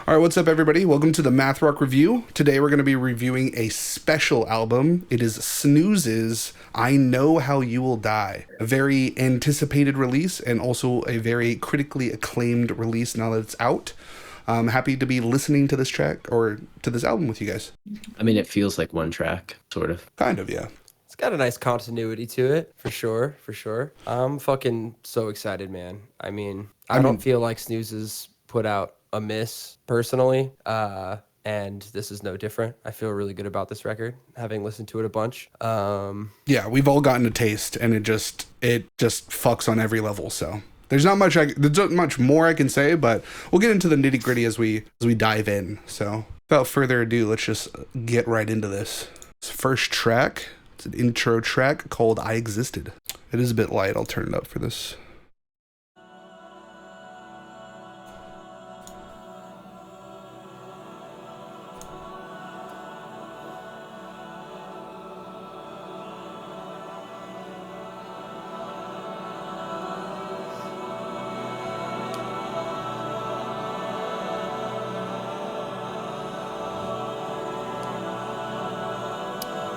All right, what's up, everybody? Welcome to the Math Rock Review. Today we're going to be reviewing a special album. It is Snooze's I Know How You Will Die. A very anticipated release and also a very critically acclaimed release now that it's out. I'm happy to be listening to this track or to this album with you guys. I mean, it feels like one track, sort of. Kind of, yeah. It's got a nice continuity to it, for sure. I'm fucking so excited, man. I mean, I don't feel like Snooze has put out a miss, personally, and this is no different. I feel really good about this record, having listened to it a bunch. Yeah, we've all gotten a taste, and it just fucks on every level, so... There's not much more I can say, but we'll get into the nitty gritty as we dive in. So without further ado, let's just get right into this. First track, it's an intro track called I Existed. It is a bit light. I'll turn it up for this.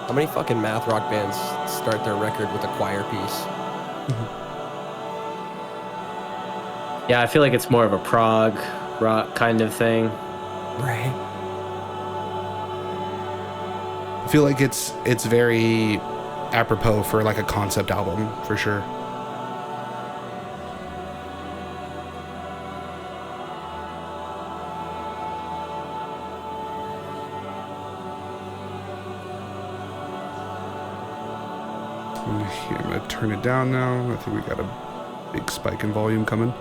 How many fucking math rock bands start their record with a choir piece? Yeah, I feel like it's more of a prog rock kind of thing. Right. I feel like it's very apropos for like a concept album for sure. I'm going to turn it down now. I think we got a big spike in volume coming.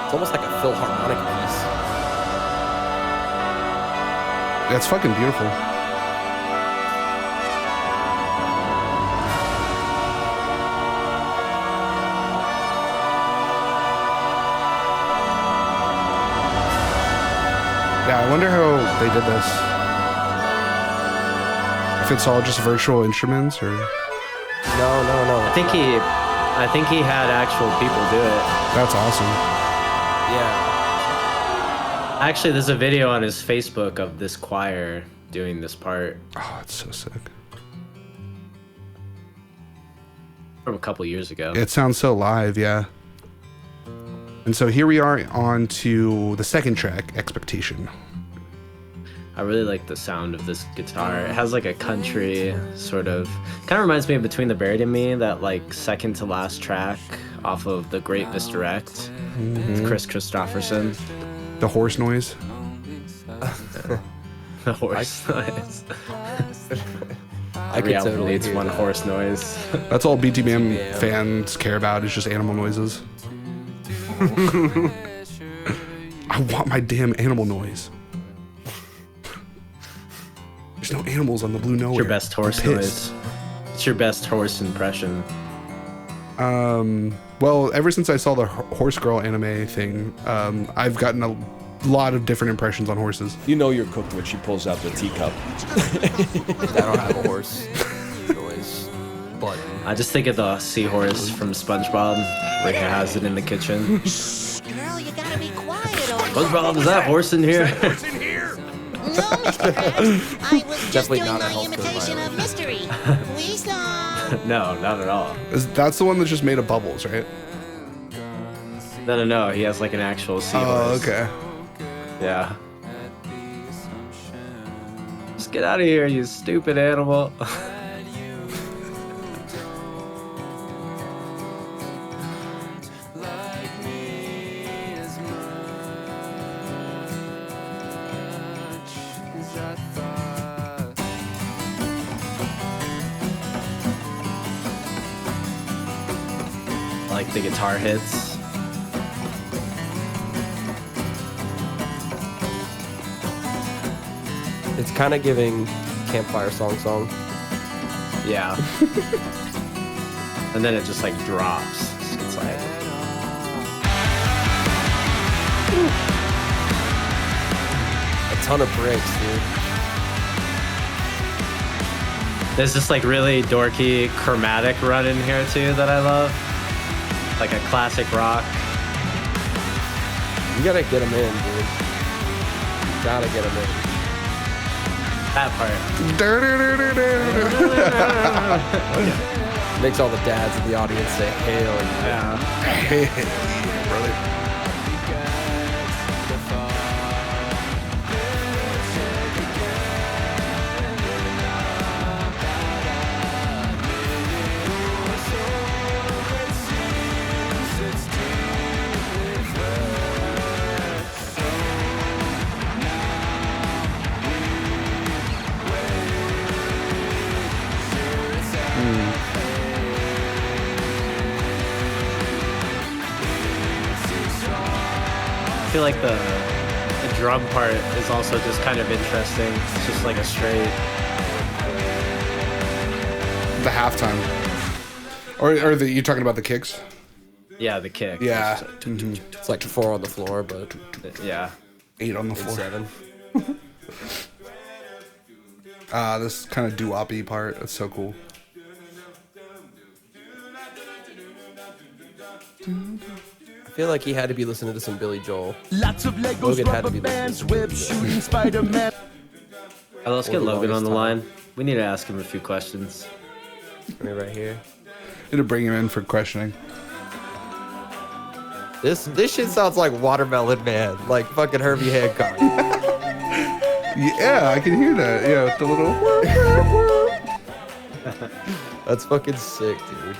It's almost like a Philharmonic piece. That's fucking beautiful. Yeah, I wonder how they did this. If it's all just virtual instruments or... No. I think he had actual people do it. That's awesome. Yeah. Actually, there's a video on his Facebook of this choir doing this part. Oh, it's so sick. From a couple years ago. It sounds so live, yeah. And so here we are on to the second track, Expectation. I really like the sound of this guitar. It has like a country sort of... Kind of reminds me of Between the Buried and Me, that like second to last track off of The Great Misdirect with Chris Christopherson. The horse noise. The horse noise. I could Reality totally it's hear one that. horse noise. That's all BTBM fans care about is just animal noises. I want my damn animal noise. There's no animals on the Blue Nowhere. It's your best horse noise. It's your best horse impression. Well, ever since I saw the Horse Girl anime thing, I've gotten a lot of different impressions on horses. You know you're cooked when she pulls out the teacup. I don't have a horse noise, but... I just think of the seahorse from SpongeBob, where he has it in the kitchen. Girl, you gotta be quiet over SpongeBob, is that horse in here? No, Mr. Krabs. I was just Definitely doing not a my health code imitation of mystery. We saw. No, not at all. That's the one that's just made of bubbles, right? No. He has like an actual Oh, seahorse. okay. Yeah. Just get out of here, you stupid animal. I like the guitar hits. It's kind of giving campfire song. Yeah. And then it just like drops. It's like... ton of breaks, dude. There's this like really dorky chromatic run in here too that I love. Like a classic rock. You gotta get him in, dude. You gotta get him in. That part. Makes all the dads in the audience say, hell yeah. Hey, brother. I feel like the drum part is also just kind of interesting. It's just like a straight. The halftime. Or you're talking about the kicks? Yeah, the kick. Yeah. It's like 4 on the floor, but Yeah. 8 on the floor. 7. This kind of doo-wop-y part. That's so cool. I feel like he had to be listening to some Billy Joel. Lots of Legos, Logan had to rubber be bands, listening web shooting, Spider-Man. Let's get the Logan on the longest line. We need to ask him a few questions. Right here. Need to bring him in for questioning. This shit sounds like Watermelon Man, like fucking Herbie Hancock. Yeah, I can hear that. Yeah, with the little. That's fucking sick, dude.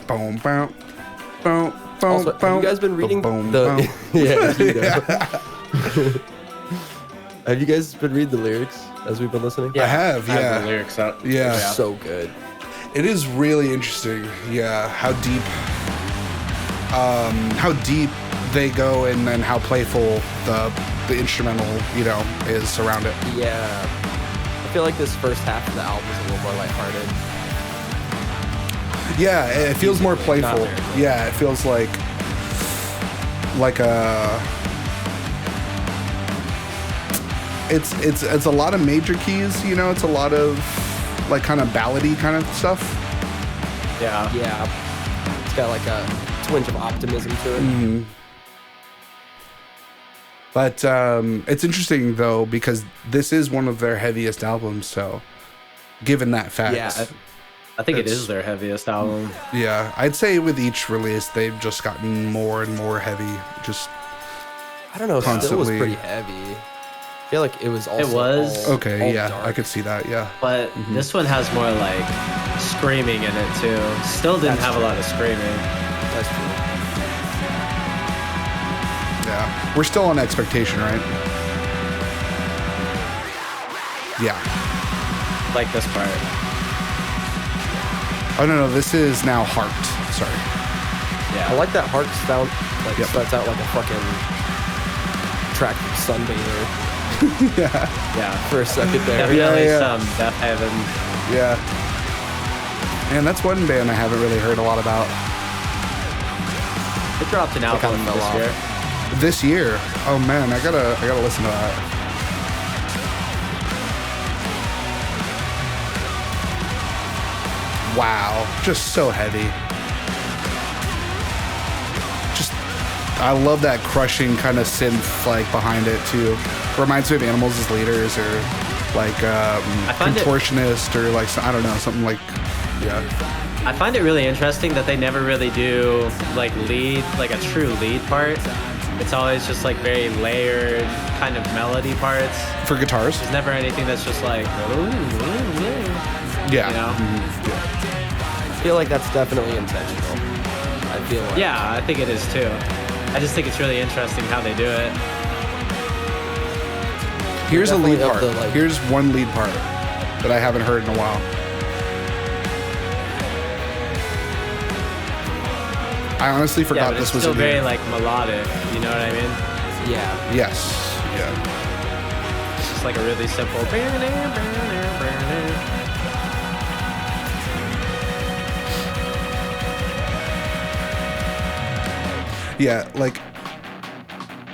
Boom, boom, boom, boom, Also, have you guys been reading the? Yeah, you know. Have you guys been reading the lyrics as we've been listening? I have, I have yeah. the lyrics up. Yeah. So good. It is really interesting. Yeah, how deep they go, and then how playful the instrumental, is around it. Yeah. I feel like this first half of the album is a little more lighthearted. Yeah, it feels more playful. Not very. Yeah, it feels like a. It's a lot of major keys. It's a lot of like kind of ballady kind of stuff. Yeah. Yeah. It's got like a twinge of optimism to it. Mm-hmm. But it's interesting though, because this is one of their heaviest albums. So, given that fact, Yeah. I think it It's- is their heaviest album. yeah, I'd say with each release they've just gotten more and more heavy. Just I don't know. It still was Constantly. pretty heavy. I feel like it was also was. all okay, yeah, dark. I could see that. Yeah, But this one has more like screaming in it too. Still didn't That's have true. a lot of screaming. That's true. yeah. We're still on Expectation, right? Yeah. Like this part. Oh no, this is now Harked. Sorry. I Yeah. like that Harked sound. Like Yep. it starts out like a fucking track from Sunbather Yeah. for a second there. Definitely yeah. some Death Heaven. Yeah. And that's one band I haven't really heard a lot about It dropped an kinda album fell this off. year. this year. Oh man, I gotta listen to that. Wow, just so heavy. Just, I love that crushing kind of synth like behind it too. Reminds me of Animals as Leaders or like find it- Contortionist or like I don't know, something like yeah. I find it really interesting that they never really do like a true lead part. It's always just like very layered kind of melody parts. For guitars. There's never anything that's just like, ooh, Yeah. you know? Yeah. I feel like that's definitely intentional. I feel like. Yeah, I think it is too. I just think it's really interesting how they do it. Here's a lead Definitely of part. the, like- Here's one lead part that I haven't heard in a while. I honestly Yeah, forgot but this it's was still in very here. like melodic. You know what I mean? Yeah. Yes. Yeah. It's just like a really simple. Yeah, like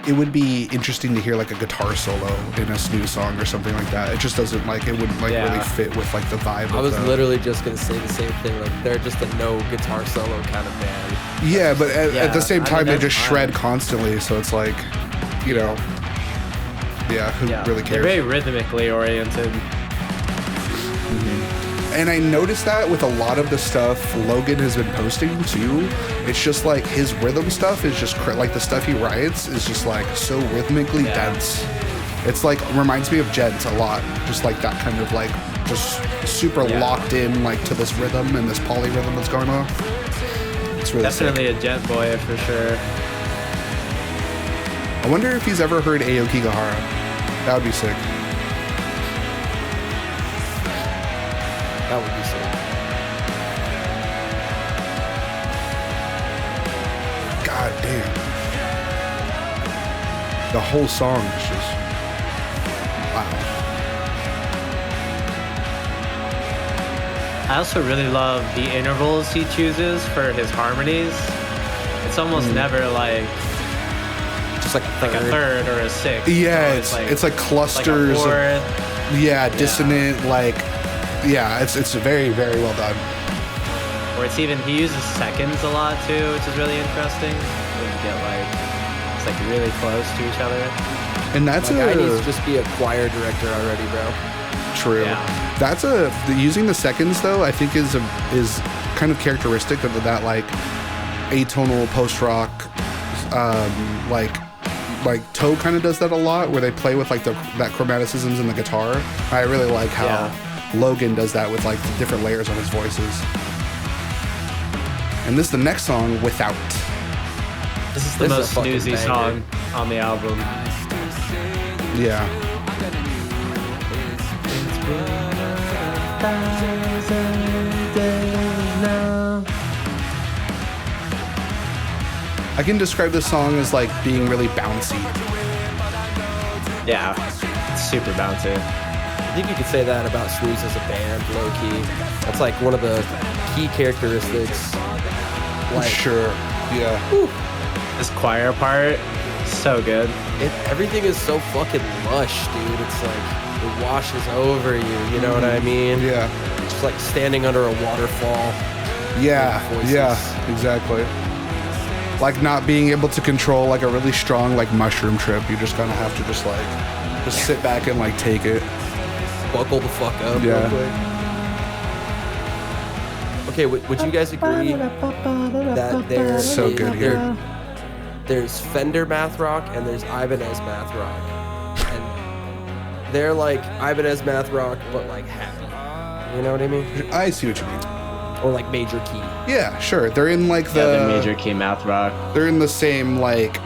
it would be interesting to hear like a guitar solo in a Snooze song or something like that. It just doesn't like, it wouldn't like really fit with like the vibe. I was literally just gonna say the same thing. Like they're just a no guitar solo kind of band. Yeah, but at the same time, they just fine. shred constantly. So it's like, you know, who really cares? They're very rhythmically oriented. And I noticed that with a lot of the stuff Logan has been posting too. It's just like his rhythm stuff is just like the stuff he writes is just like so rhythmically dense. It's like reminds me of Gent a lot. Just like that kind of like just super locked in like to this rhythm and this polyrhythm that's going on. It's really Definitely sick. a Gent boy for sure. I wonder if he's ever heard Aoki Gahara. That would be sick. That would be sick. God damn. The whole song is just wow. I also really love the intervals he chooses for his harmonies. It's almost never like Just like a third or a sixth. Yeah, It's it's like clusters. like a of, fourth, dissonant, like it's very, very well done. or it's even he uses seconds a lot too, which is really interesting. When you get like it's like really close to each other. And that's My guy needs to just be a choir director already, bro. true. Yeah. That's using the seconds though, I think is kind of characteristic of that like atonal post rock, like Toe kind of does that a lot, where they play with like that chromaticisms in the guitar. I really like how Logan does that with like the different layers on his voices. And this is the next song, Without. This is the This is most a fucking snoozy banger. song on the album. Yeah. I can describe this song as like being really bouncy. Yeah, it's super bouncy. I think you could say that about Snooze as a band, low key. That's like one of the key characteristics. Like, Sure. Yeah. This choir part, so good. everything is so fucking lush, dude. It's like it washes over you. You know what I mean? Yeah. It's just like standing under a waterfall. Yeah. Voices. Yeah. Exactly. Like not being able to control like a really strong like mushroom trip. You just kind of have to just sit back and like take it. Buckle the fuck up. Yeah. Real quick. Okay, would you guys agree that there's So good here. There's Fender math rock and there's Ibanez math rock, and they're like Ibanez math rock but like happy. You know what I mean? I see what you mean. Or like major key. Yeah, sure. They're in like The major key math rock. they're in the same like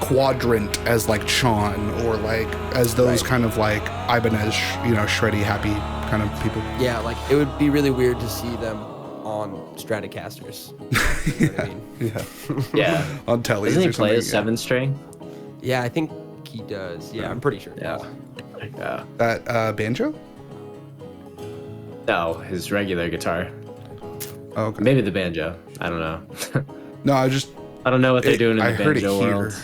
quadrant as like Sean or like as those kind of like Ibanez, shreddy happy kind of people. Yeah, like it would be really weird to see them on Stratocasters. You know what I mean? Yeah. Yeah. On telly. Doesn't he play a 7-string? Yeah, I think he does. Yeah, I'm pretty sure. he Yeah. does. Yeah. That banjo? No, his regular guitar. Oh, okay. Maybe the banjo. I don't know. No, I just I don't know what they're doing in I the heard it banjo here. world.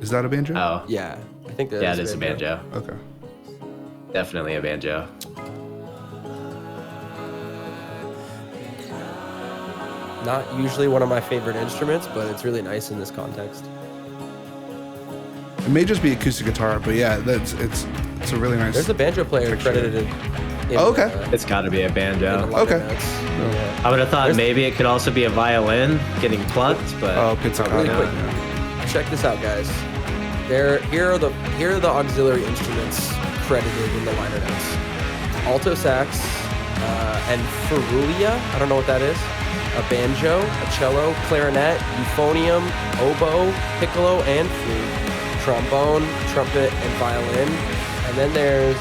Is that a banjo? Oh, Yeah, I think that yeah, it is a banjo. Okay. Definitely a banjo. Not usually one of my favorite instruments, but it's really nice in this context. It may just be acoustic guitar, but yeah, it's a really nice. There's a banjo player Picture. credited in Oh, okay. It's got to be a in the banjo. liner Okay. notes. Yeah. I would have thought There's- maybe it could also be a violin getting plucked, but Oh, pizzicato. Really quick. Yeah. Check this out, guys. Here are the auxiliary instruments credited in the liner notes: alto sax and ferulia. I don't know what that is. A banjo, a cello, clarinet, euphonium, oboe, piccolo, and flute, trombone, trumpet, and violin. And then there's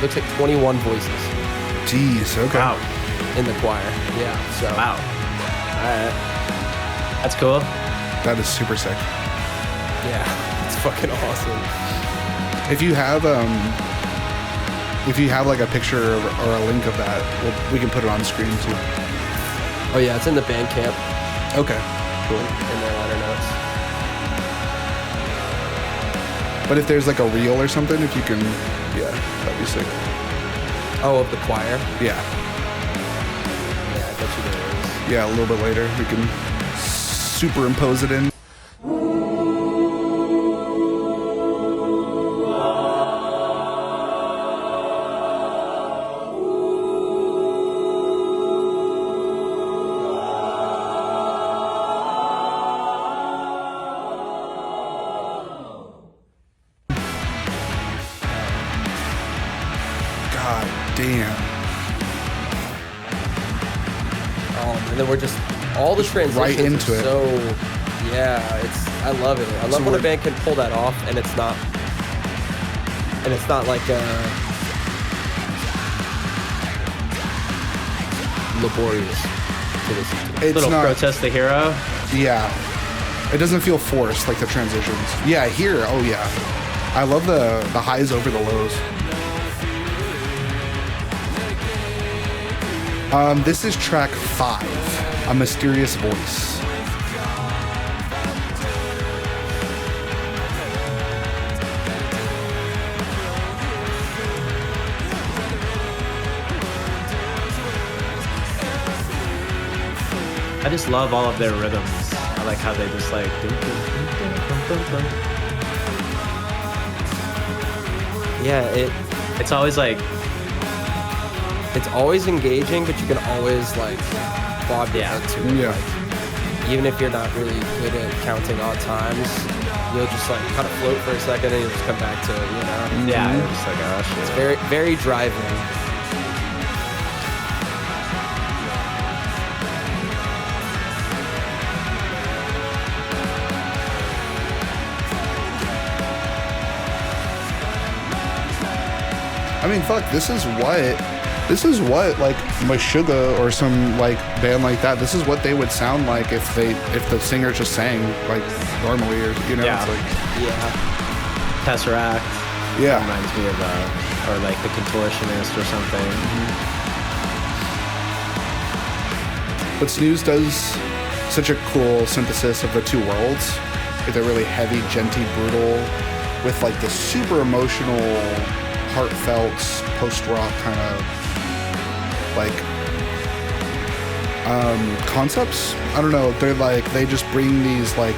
looks like 21 voices Jeez. Okay. wow. in the choir. Yeah. So Wow. All right. That's cool. That is super sick. yeah, it's fucking awesome. If you have like a picture or a link of that, we can put it on screen too. Oh yeah, it's in the Bandcamp Okay, cool. in their liner notes. But if there's like a reel or something, if you can, yeah, that'd be sick. Oh, of the choir. Yeah, Yeah, I bet you there is. yeah, a little bit later we can superimpose it in. God damn. And then we're just all the transitions Right into are it. So yeah, I love it. I love when a band can pull that off, and it's not like laborious to listen to. It's Little not, Protest the Hero. yeah. It doesn't feel forced like the transitions. Yeah, here, oh yeah. I love the highs over the lows. This is track 5, A Mysterious Voice. I just love all of their rhythms. I like how they just like. Dum, dum, dum, dum, dum, dum. Yeah, It's always like. it's always engaging, but you can always like bob your Yeah. head to it. Yeah. Like, even if you're not really good at counting odd times, you'll just like kind of float for a second and you'll just come back to it, you know? Yeah, you're just like, oh shit. It's very, very driving. I mean, fuck, this is what like Meshuggah or some like band like that, this is what they would sound like if the singer just sang like normally, or you know. Yeah. It's like, Yeah. Tesseract yeah. reminds me of, or like the Contortionist or something. But Snooze does such a cool synthesis of the two worlds. Like, they're really heavy, genty, brutal, with like the super emotional, heartfelt post-rock kind of like concepts. I don't know. They're like, they just bring these like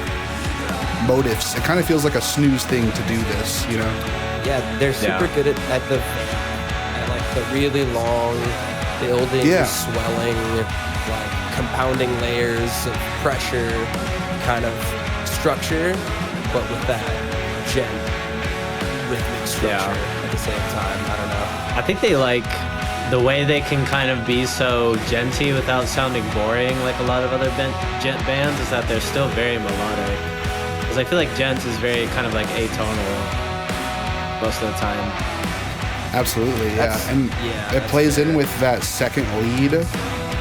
motifs. It kind of feels like a Snooze thing to do this, you know? Yeah, they're super good at like the really long building, swelling, like compounding layers of pressure kind of structure, but with that gent rhythmic structure at the same time. I don't know. I think they like the way they can kind of be so genty without sounding boring like a lot of other gent bands is that they're still very melodic. Because I feel like gent is very kind of like atonal most of the time. Absolutely, yeah. And it plays in with that second lead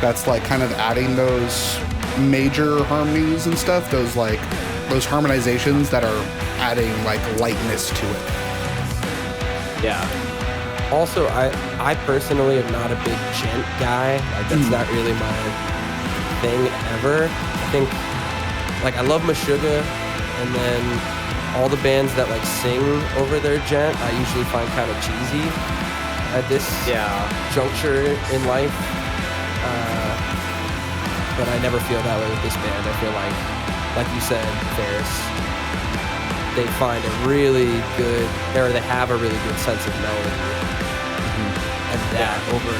that's like kind of adding those major harmonies and stuff, those harmonizations that are adding like lightness to it. Yeah. Also, I personally am not a big gent guy. Like, that's not really my thing ever. I think, like, I love Meshuggah, and then all the bands that like sing over their gent, I usually find kind of cheesy at this juncture in life. But I never feel that way with this band. I feel like you said, Ferris, they find a really good, or they have a really good sense of melody. And that over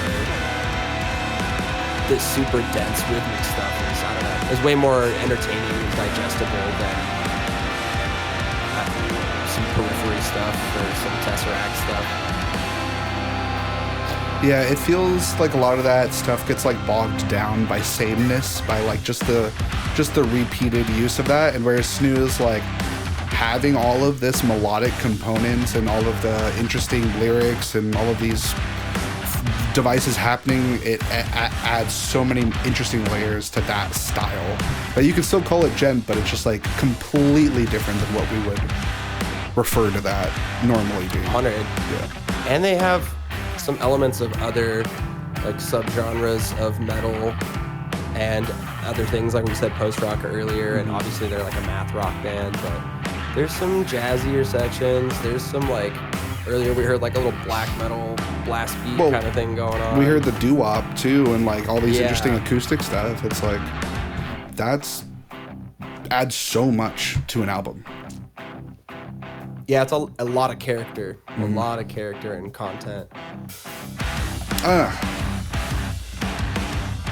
this super dense rhythmic stuff is, I don't know, is way more entertaining and digestible than some Periphery stuff or some Tesseract stuff. Yeah, it feels like a lot of that stuff gets like bogged down by sameness, by like just the repeated use of that, and whereas Snooze, like having all of this melodic components and all of the interesting lyrics and all of these devices happening, it adds so many interesting layers to that style. But you can still call it gent, but it's just like completely different than what we would refer to that normally being. 100. Yeah. And they have some elements of other like subgenres of metal and other things like we said, post-rock earlier, and obviously they're like a math rock band, but there's some jazzier sections. There's some like, earlier we heard like a little black metal blast beat kind of thing going on. We heard the doo-wop too, and like all these interesting acoustic stuff. It's like, adds so much to an album. Yeah, it's a lot of character. A lot of character and content.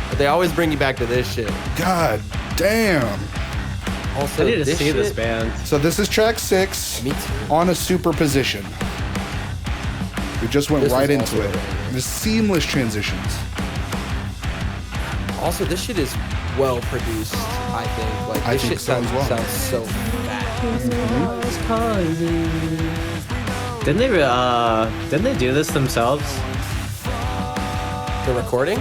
But they always bring you back to this shit. God damn. Also, I need to see shit, this band. So this is track 6 Me too. on a superposition. We just went This right is into also it. a- The seamless transitions. Also, this shit is well produced, I think. Like, I this think shit so as well. sounds so bad. Didn't they do this themselves? The recording?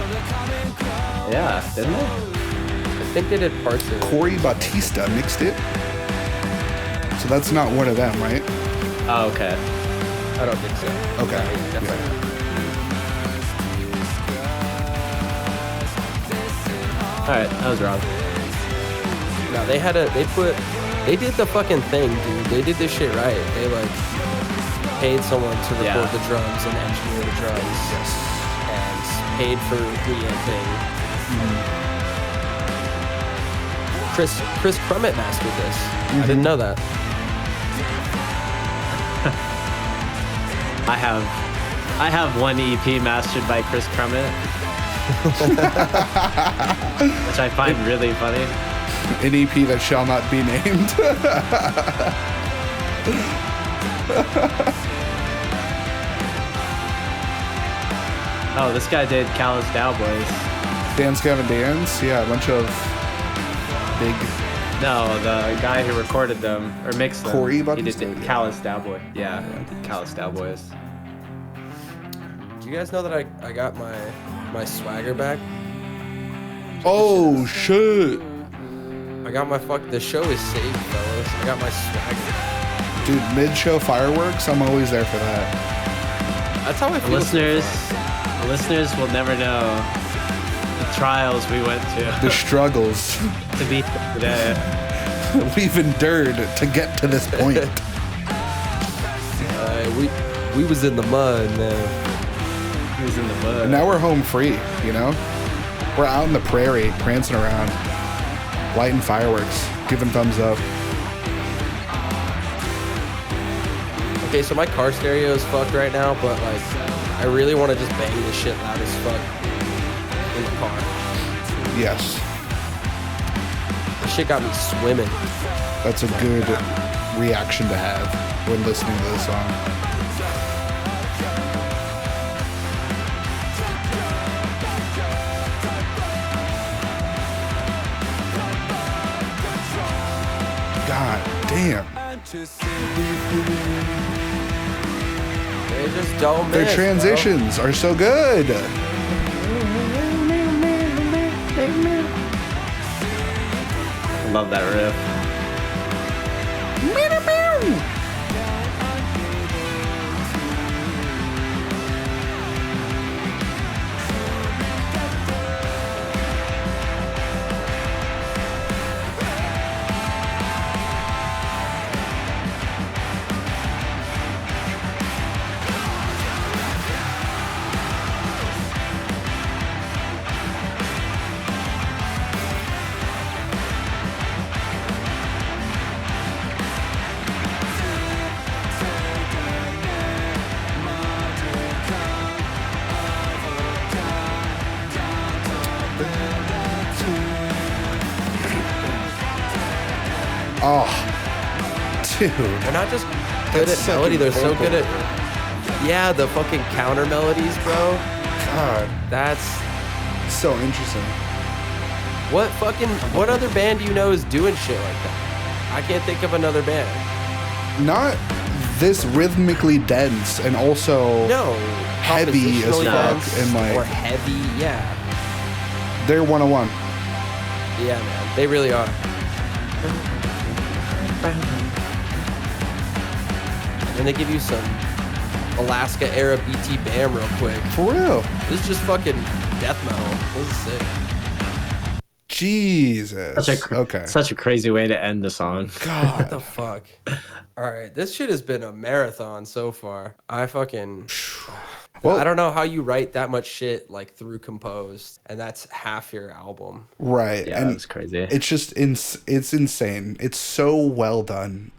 Yeah, didn't they? I think they did parts of it. Corey Bautista mixed it. So that's not one of them, right? Oh, okay. I don't think so. Okay. No, definitely not. Alright, I was wrong. No, they did the fucking thing, dude. They did this shit right. They like paid someone to record the drums and engineer the drums. Yes. And paid for reamping. Chris Crummett mastered this. I didn't know that. I have one EP mastered by Chris Crummett. Which I find really funny. An EP that shall not be named. Oh, this guy did Callous Cowboys. Dance Gavin Dance. Yeah, a bunch of big. No, the guy who recorded them or mixed them. Corey He Bautista? did Callous Cowboy. Yeah, he did Callous Cowboys. Do you guys know that I got my swagger back? Oh shit. I got the show is saved, fellas. I got my swagger. Dude, mid-show fireworks, I'm always there for that. That's how I The feel. listeners will never know the trials we went to The struggles to be here today. we've endured to get to this point. We was in the mud, man. He was in the mud. And now we're home free, you know? We're out in the prairie, prancing around, lighting fireworks, giving thumbs up. Okay, so my car stereo is fucked right now, but like, I really want to just bang this shit loud as fuck in the car. Yes, This shit got me swimming. that's a good reaction to have when listening to this song. God damn. They just don't Their miss, transitions are so good. I love that riff. Oh, dude. They're not just good That's at melody, they're so vocal. good at, yeah, the fucking counter melodies, bro. God, That's, so interesting. what other band do you know is doing shit like that? I can't think of another band. Not this rhythmically dense and also No. heavy as compositionally fuck dense and like or heavy, yeah. they're 101. Yeah, man, they really are. And they give you some Alaska era BT Bam real quick. For real. This is just fucking death metal. This is sick. Jesus. Okay. Such a crazy way to end the song. What the fuck? All right, this shit has been a marathon so far. Well, I don't know how you write that much shit like through composed, and that's half your album. Right. Yeah, and that's crazy. It's just it's insane. It's so well done.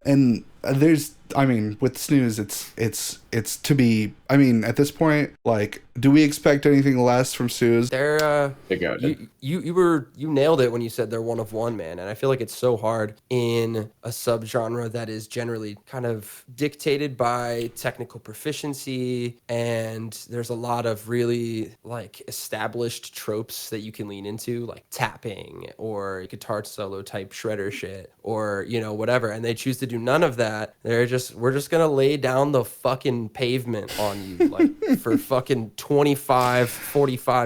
And there's, I mean, with Snooze, it's to be, I mean, at this point, like, do we expect anything less from Snooze? They're you nailed it when you said they're one of one, man. And I feel like it's so hard in a subgenre that is generally kind of dictated by technical proficiency, and there's a lot of really like established tropes that you can lean into, like tapping or guitar solo type shredder shit, or whatever. And they choose to do none of that. We're just gonna lay down the fucking pavement on you, like for fucking 45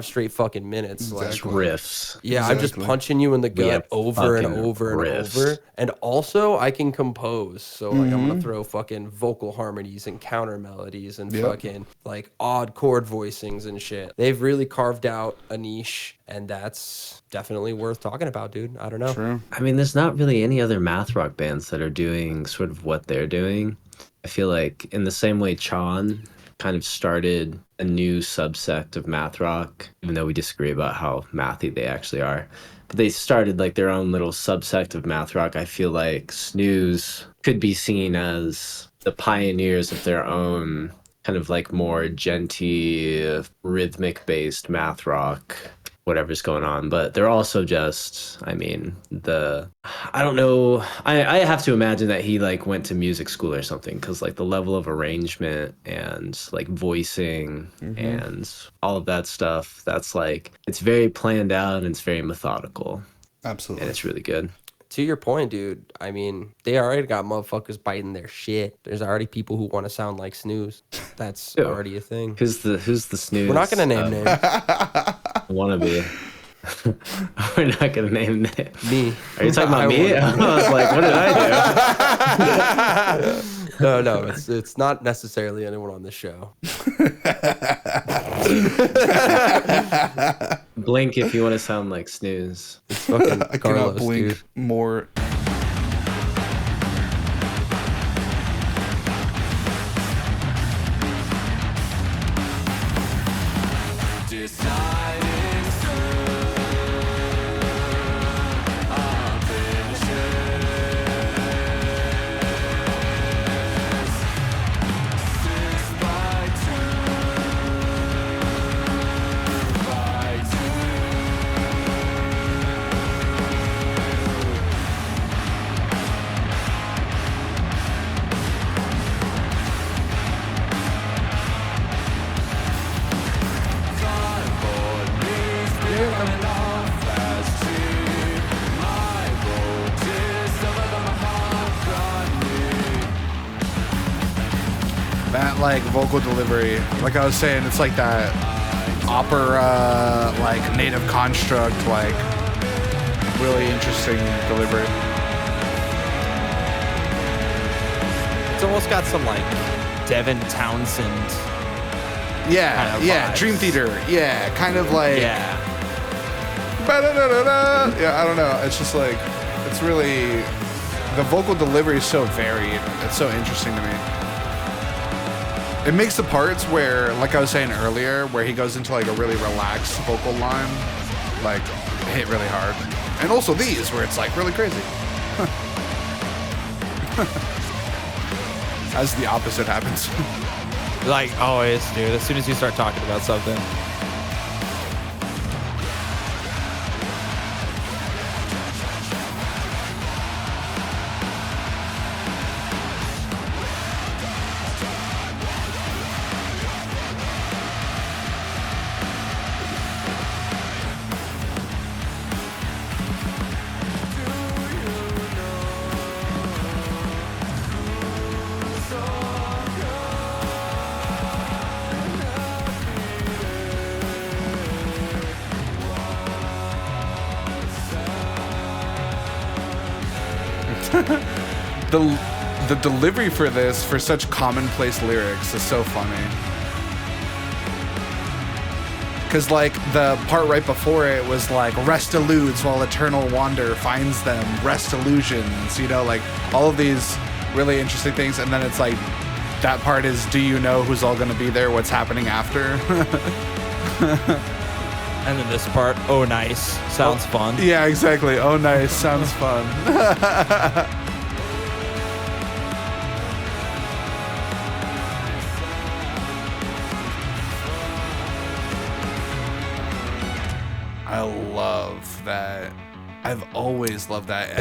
straight fucking minutes. Just Like riffs. yeah, Exactly. I'm just punching you in the gut over and fucking over and riffs. over. And also I can compose. So like I'm gonna throw fucking vocal harmonies and counter melodies and fucking like odd chord voicings and shit. They've really carved out a niche, and that's definitely worth talking about, dude. I don't know. True. I mean, there's not really any other math rock bands that are doing sort of what they're doing. I feel like in the same way Chan kind of started a new subsect of math rock, even though we disagree about how mathy they actually are. But they started like their own little subsect of math rock. I feel like Snooze could be seen as the pioneers of their own kind of like more genty, rhythmic based math rock, whatever's going on. But they're also just, I mean, I don't know. I have to imagine that he like went to music school or something, because like the level of arrangement and like voicing and all of that stuff, that's like, it's very planned out and it's very methodical. Absolutely. And it's really good. To your point, dude, I mean, they already got motherfuckers biting their shit. There's already people who want to sound like Snooze. That's already a thing. Who's the Snooze? We're not gonna name names. Wannabe. We're not gonna name Me. Are you talking about me? I was like, what did I do? No, it's not necessarily anyone on the show. Blink if you want to sound like Snooze. It's fucking I cannot Carlos, blink dude. more. That like vocal delivery, like I was saying, it's like that opera, like native construct, like really interesting delivery. It's almost got some like Devin Townsend. Yeah, kind of yeah, vibes. Dream Theater, yeah, kind of like Yeah. ba-da-da-da-da. Yeah, I don't know. It's just like, it's really, the vocal delivery is so varied. It's so interesting to me. It makes the parts where, like I was saying earlier, where he goes into like a really relaxed vocal line, like hit really hard. And also these, where it's like really crazy. As the opposite happens. Like always, dude. As soon as you start talking about something. The delivery for this, for such commonplace lyrics, is so funny. Because like the part right before it was like rest eludes while eternal wander finds them, rest illusions, you know, like all of these really interesting things. And then it's like that part is, do you know who's all going to be there? What's happening after? And then this part, oh nice, sounds fun. Yeah, exactly. Oh nice, sounds fun. I love that. I've always loved that.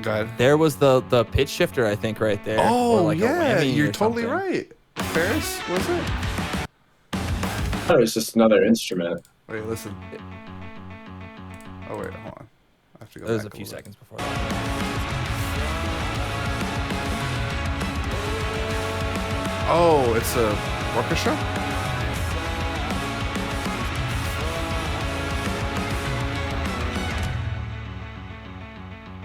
Go ahead. There was the pitch shifter, I think, right there. Oh, or like yeah, a whammy you're or totally something. right. Ferris, was it? I thought it was just another instrument. Wait, listen. Oh, wait, hold on. I have to go That was a back few little seconds before that. Oh, it's a orchestra?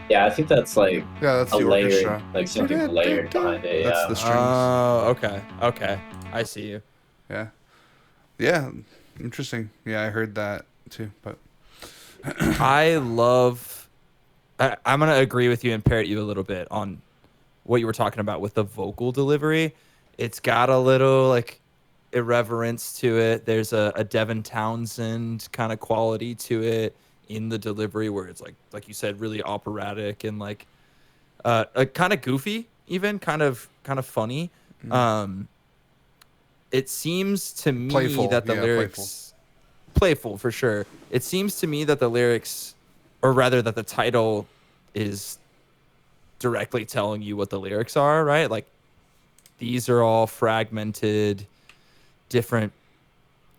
Yeah, I think that's like Yeah, that's a the layer, orchestra. like something layered behind it. That's Yeah. the strings. Oh, okay. I see you. Yeah. Yeah, interesting. Yeah, I heard that too, but I'm going to agree with you and parrot you a little bit on what you were talking about with the vocal delivery. It's got a little like irreverence to it. There's a Devin Townsend kind of quality to it in the delivery where it's like you said, really operatic and like kind of goofy, even kind of funny. It seems to me Playful, that the yeah, lyrics playful for sure. It seems to me that the lyrics, or rather that the title is directly telling you what the lyrics are, right? Like these are all fragmented, different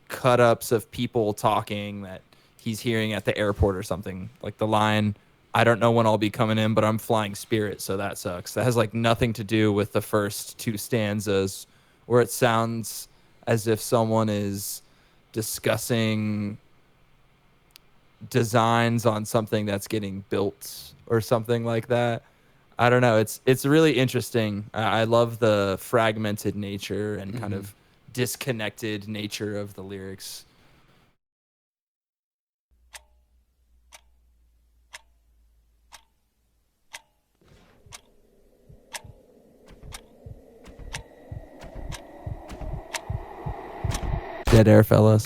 cut ups of people talking that he's hearing at the airport or something. Like the line, I don't know when I'll be coming in, but I'm flying Spirit, so that sucks. That has like nothing to do with the first two stanzas where it sounds as if someone is discussing designs on something that's getting built or something like that. I don't know. It's really interesting. I love the fragmented nature and kind of disconnected nature of the lyrics. Dead air, fellas.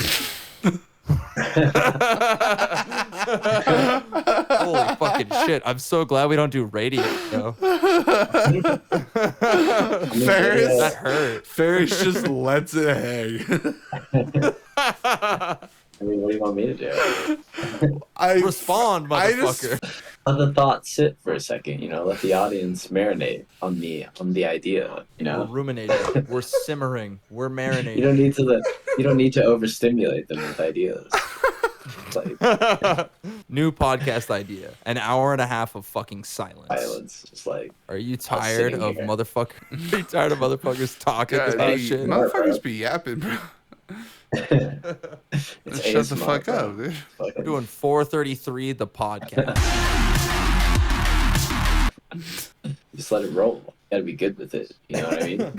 Holy fucking shit. I'm so glad we don't do radio. Ferris, That hurt. Ferris just lets it hang. I mean, what do you want me to do? Respond, I motherfucker. just- Let the thought sit for a second. You know, let the audience marinate on the idea. You We're know, ruminating. We're simmering. We're marinating. you don't need to overstimulate them with ideas. It's like New podcast idea. An hour and a half of fucking silence. violence, just like Are you tired sitting of here. motherfucker? Are you tired of motherfuckers talking God, about hey, shit? motherfuckers be yapping, bro. it's Shut the ASMR, fuck bro. up, dude. Fucking- We're doing 433 the podcast. Just let it roll. You gotta be good with it. You know what I mean?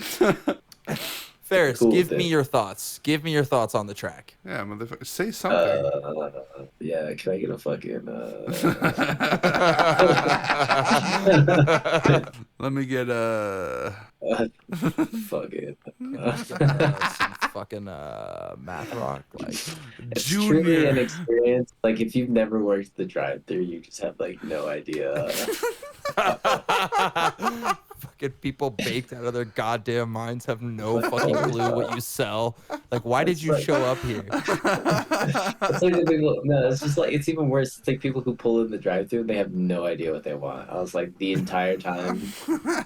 Ferris, Cool give with me it. your thoughts. Give me your thoughts on the track. Yeah, motherfucker. Say something. Yeah, can I get a fucking Let me get fuck it. Some fucking math rock. Like, It's truly an Junior. experience. Like if you've never worked the drive-through, you just have like no idea. fucking people baked out of their goddamn minds have no fucking clue what you sell. Like, why did you show up here? It's like the people, no, it's just like it's even worse. It's like people who pull in the drive-through and they have no idea what they want. I was like the entire time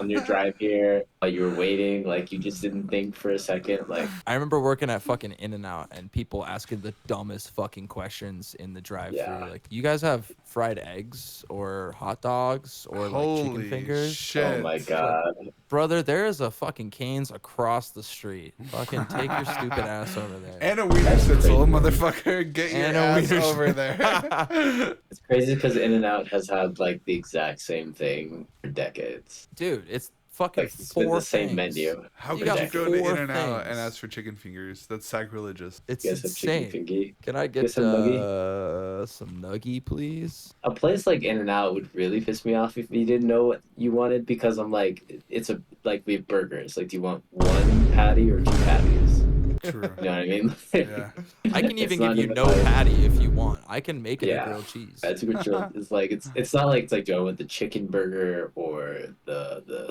on your drive here, while you were waiting, like you just didn't think for a second. Like I remember working at fucking In-N-Out and people asking the dumbest fucking questions in the drive-thru. Yeah. Like, you guys have fried eggs or hot dogs or like Holy chicken fingers? shit. oh my god, Brother, there is a fucking Cane's across the street. Fucking take your stupid ass over there. And a wiener schnitzel, motherfucker. Get your And a ass wiener over there. it's crazy because In-N-Out has had like the exact same thing for decades. Dude, it's Fucking Like it's been four the same things. menu. How You could got you go to four In-N-Out and things. ask for chicken fingers? That's sacrilegious. It's You guys have chicken insane. fingy. Can I Get get some nuggy? some nuggy, please? A place like In-N-Out would really piss me off if you didn't know what you wanted, because I'm like, it's a like we have burgers. Like, do you want one patty or two patties? True. You know what I mean? Yeah. I can It's even not give you even no like- patty if you want. I can make it a Yeah. grilled cheese. That's what it's like. It's not like it's like, do I want the chicken burger or the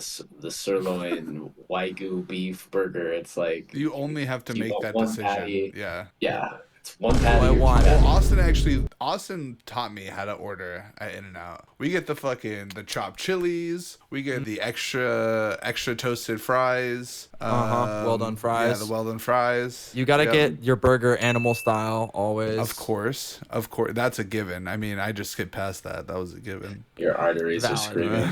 sirloin wagyu beef burger? It's like, You only have to Do you make want that one decision. patty? Yeah. yeah, it's one patty. I or two want? patties. Well, Austin taught me how to order at In-N-Out. We get the chopped chilies. We get the extra toasted fries. Well done fries. Yeah, the well done fries. You gotta Yep. get your burger animal style always. Of course. That's a given. I mean, I just skipped past that. That was a given. Your arteries are Valid, screaming.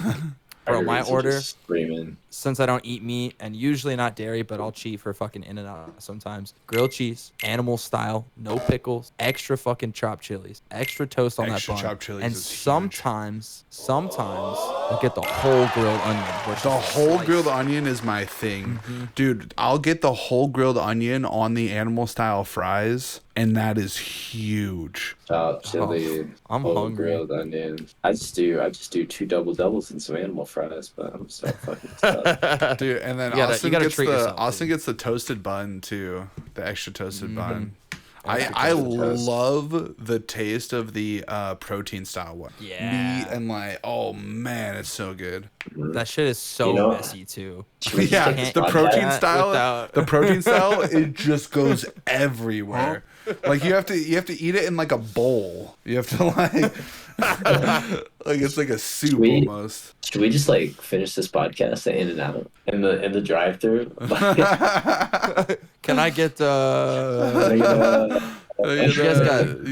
Bro, my Arteries are order- just screaming. Since I don't eat meat and usually not dairy, but I'll cheat for fucking In-N-Out sometimes. Grilled cheese, animal style, no pickles, extra fucking chopped chilies, extra toast on Extra that bun, chopped chilies and is huge. sometimes I'll get the whole grilled onion. Which The is whole sliced. grilled onion is my thing. Dude, I'll get the whole grilled onion on the animal style fries, and that is huge. Chopped chili. I'm whole hungry. Grilled onion. I just do two double doubles and some animal fries, but I'm so fucking stuffed. Dude, and then You gotta Austin treat yourself, Austin gets the toasted bun too. The extra toasted bun. Extra I toasted toast. love the taste of the protein style one. Yeah. Meat and like, oh man, it's so good. That shit is so You know- messy too. Yeah, can't the eat protein that style, without- the protein style, it just goes everywhere. Like you have to eat it in like a bowl. You have to like it's like a soup Sweet. almost. Should we just like finish this podcast at In-N-Out in the drive-through? Can I get You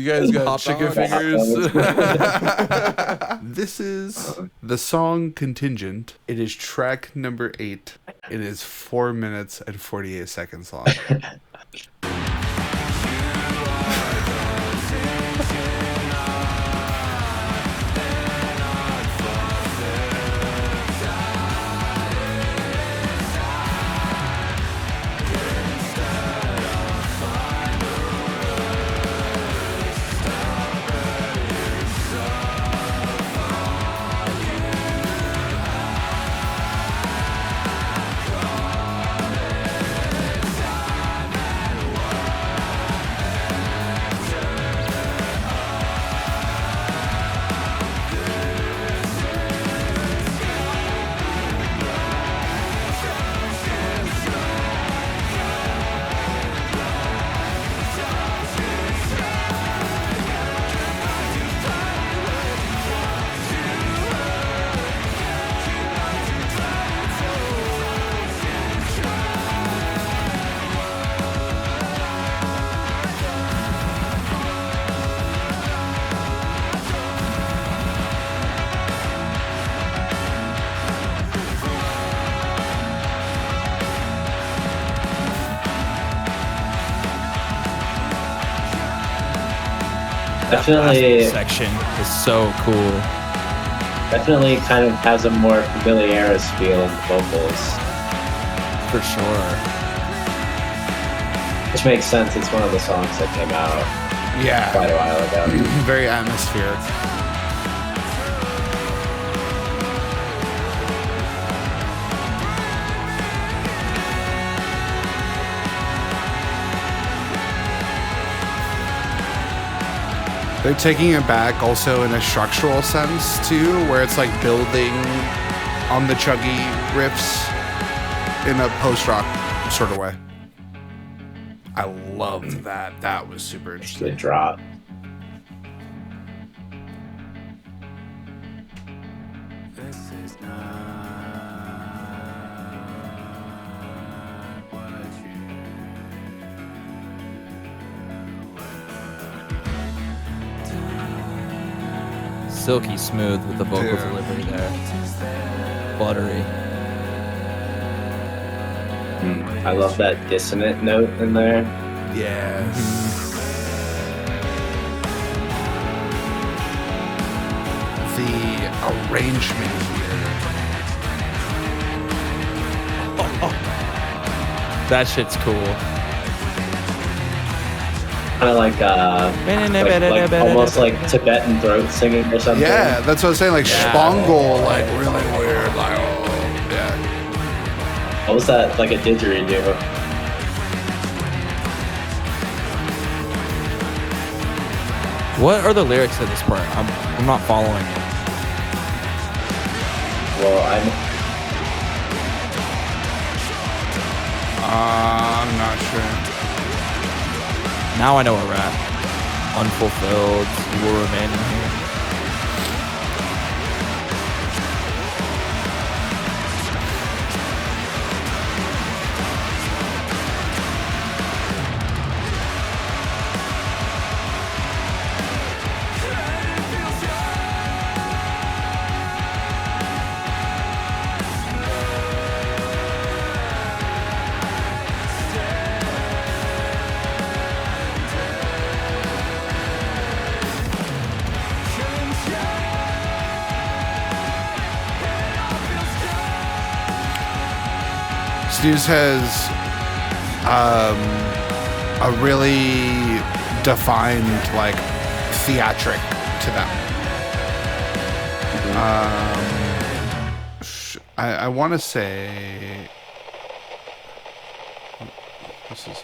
guys got hot chicken dogs? fingers. This is the song Contingent. It is track number 8. It is 4 minutes and 48 seconds long. Definitely, section is so cool. definitely kind of has a more familiaris feel in the vocals, For sure. which makes sense. It's one of the songs that came out Yeah, quite a while ago. very atmospheric. They're taking it back also in a structural sense too, where it's like building on the chuggy riffs in a post-rock sort of way. I loved that. That was super interesting. Good drop. Silky smooth with the vocal Dude. delivery there. Buttery. I love that dissonant note in there. Yes. The arrangement here. That shit's cool. Kind of like almost like Tibetan throat singing or something. Yeah, that's what I was saying. Like Spangle, like really weird. Like, oh, yeah. What was that? Like a didgeridoo. What are the lyrics of this part? I'm not following it. Well, I'm not sure. Now I know a rap. Unfulfilled, you will remain in here. Snooze has a really defined like theatric to them. I want to say this is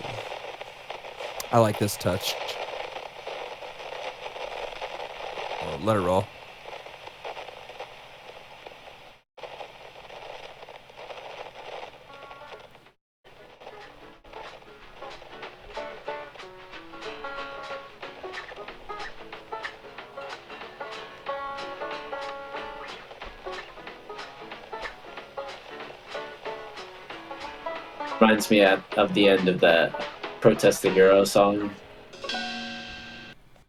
I like this touch. Oh, let it roll. reminds me of the end of that Protest the Hero song.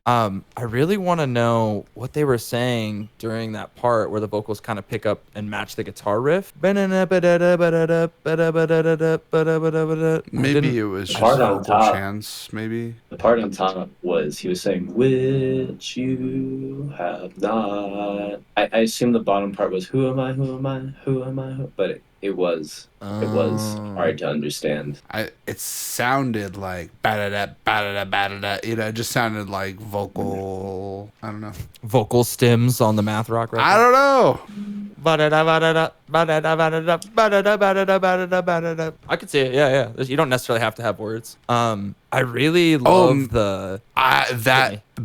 I really want to know what they were saying during that part where the vocals kind of pick up and match the guitar riff. Maybe it was just part on vocal top. chants, maybe. The part on top was he was saying, which you have not. I assume the bottom part was, who am I, who am I, who am I, who? But it was hard to understand. It sounded like ba-da-da, ba-da-da, ba-da-da. You know, it just sounded like vocal. I don't know. Vocal stems on the math rock record. I don't know. I could see it. Yeah. You don't necessarily have to have words. I really love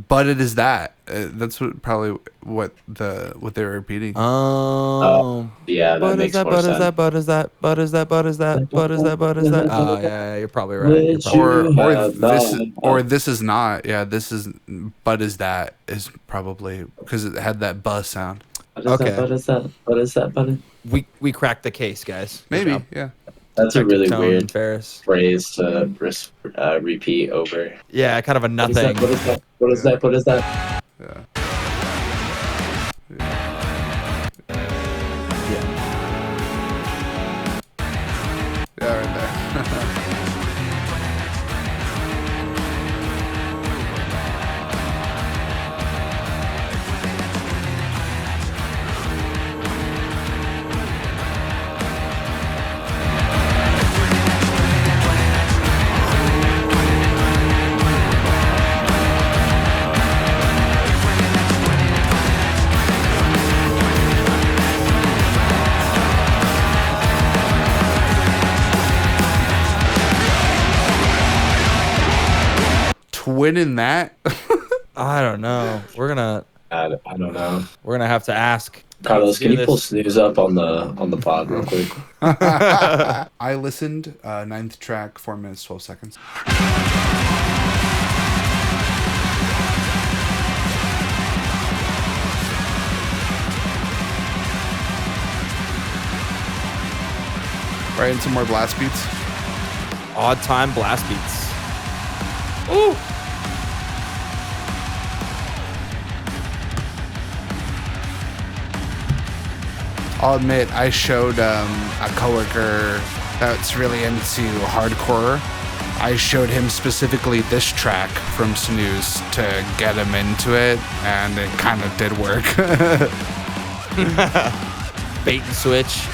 but it is that. That's what they were repeating. Yeah, that makes more sense. Oh yeah, you're probably right. Or this is not. Yeah, this is. But is that is probably because it had that buzz sound. What is that? We cracked the case, guys. Maybe. Yeah. That's a really weird Ferris phrase to repeat over. Yeah, kind of a nothing. What is that? Yeah. Yeah, right there. Winning that. I don't know. I don't know. We're gonna have to ask Carlos, can you pull Snooze up on the pod real quick? I listened. 9th track, 4 minutes 12 seconds. Right into more blast beats. Odd time blast beats. Ooh. I'll admit, I showed a coworker that's really into hardcore. I showed him specifically this track from Snooze to get him into it, and it kind of did work. Bait and switch.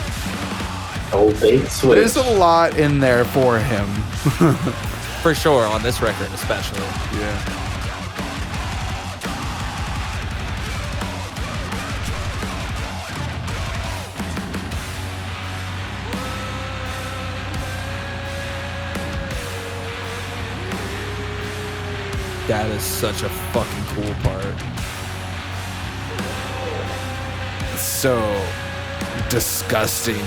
Oh, bait switch. There's a lot in there for him. For sure, on this record especially. Yeah. That is such a fucking cool part. So disgusting.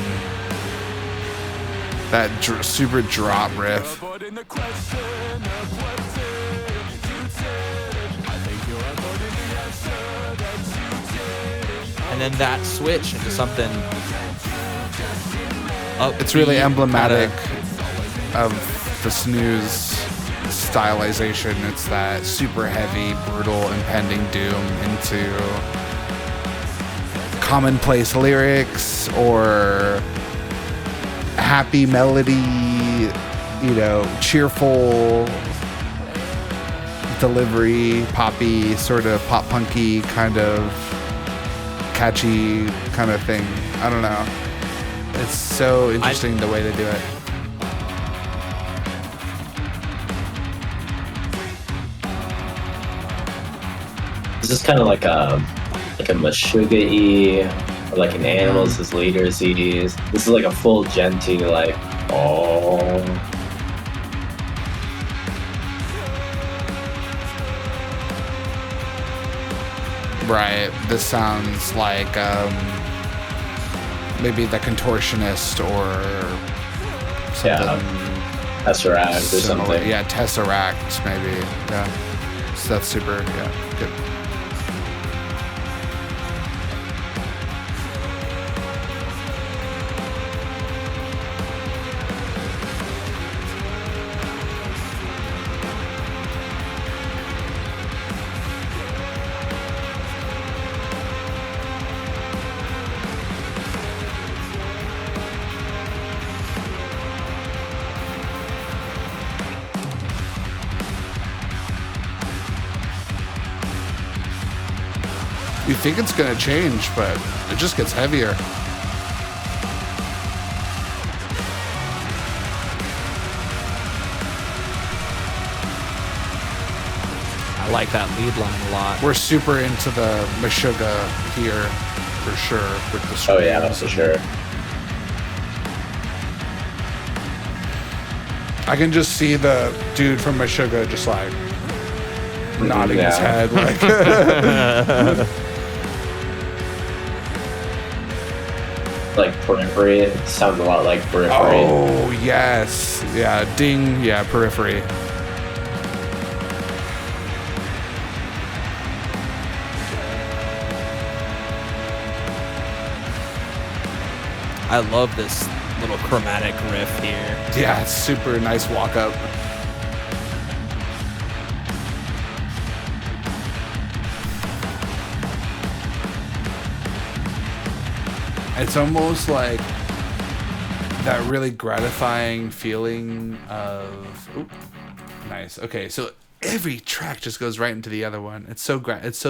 That super drop riff. And then that switch into something It's really upbeat, emblematic kinda- of the Snooze stylization. It's that super heavy, brutal, impending doom into commonplace lyrics or happy melody, you know, cheerful delivery, poppy, sort of pop punky kind of catchy kind of thing. I don't know. It's so interesting the way they do it. This is kind of like a Meshuggah-y, or like an Animals as Leaders-y. This is like a full genty, like, oh. Right. This sounds like maybe The Contortionist or something. Yeah, Tesseract or similar. something. Yeah, Tesseract maybe. Yeah. So that's super, yeah, good. You think it's gonna change, but it just gets heavier. I like that lead line a lot. We're super into the Meshuggah here, for sure, with the Oh yeah, screams. for sure. I can just see the dude from Meshuggah just like nodding his Yeah. head like Like Periphery. It sounds a lot like Periphery. oh yes, yeah, ding, yeah, Periphery. I love this little chromatic riff here. Yeah, it's super nice walk up. It's almost like that really gratifying feeling of nice. Okay, so every track just goes right into the other one. It's so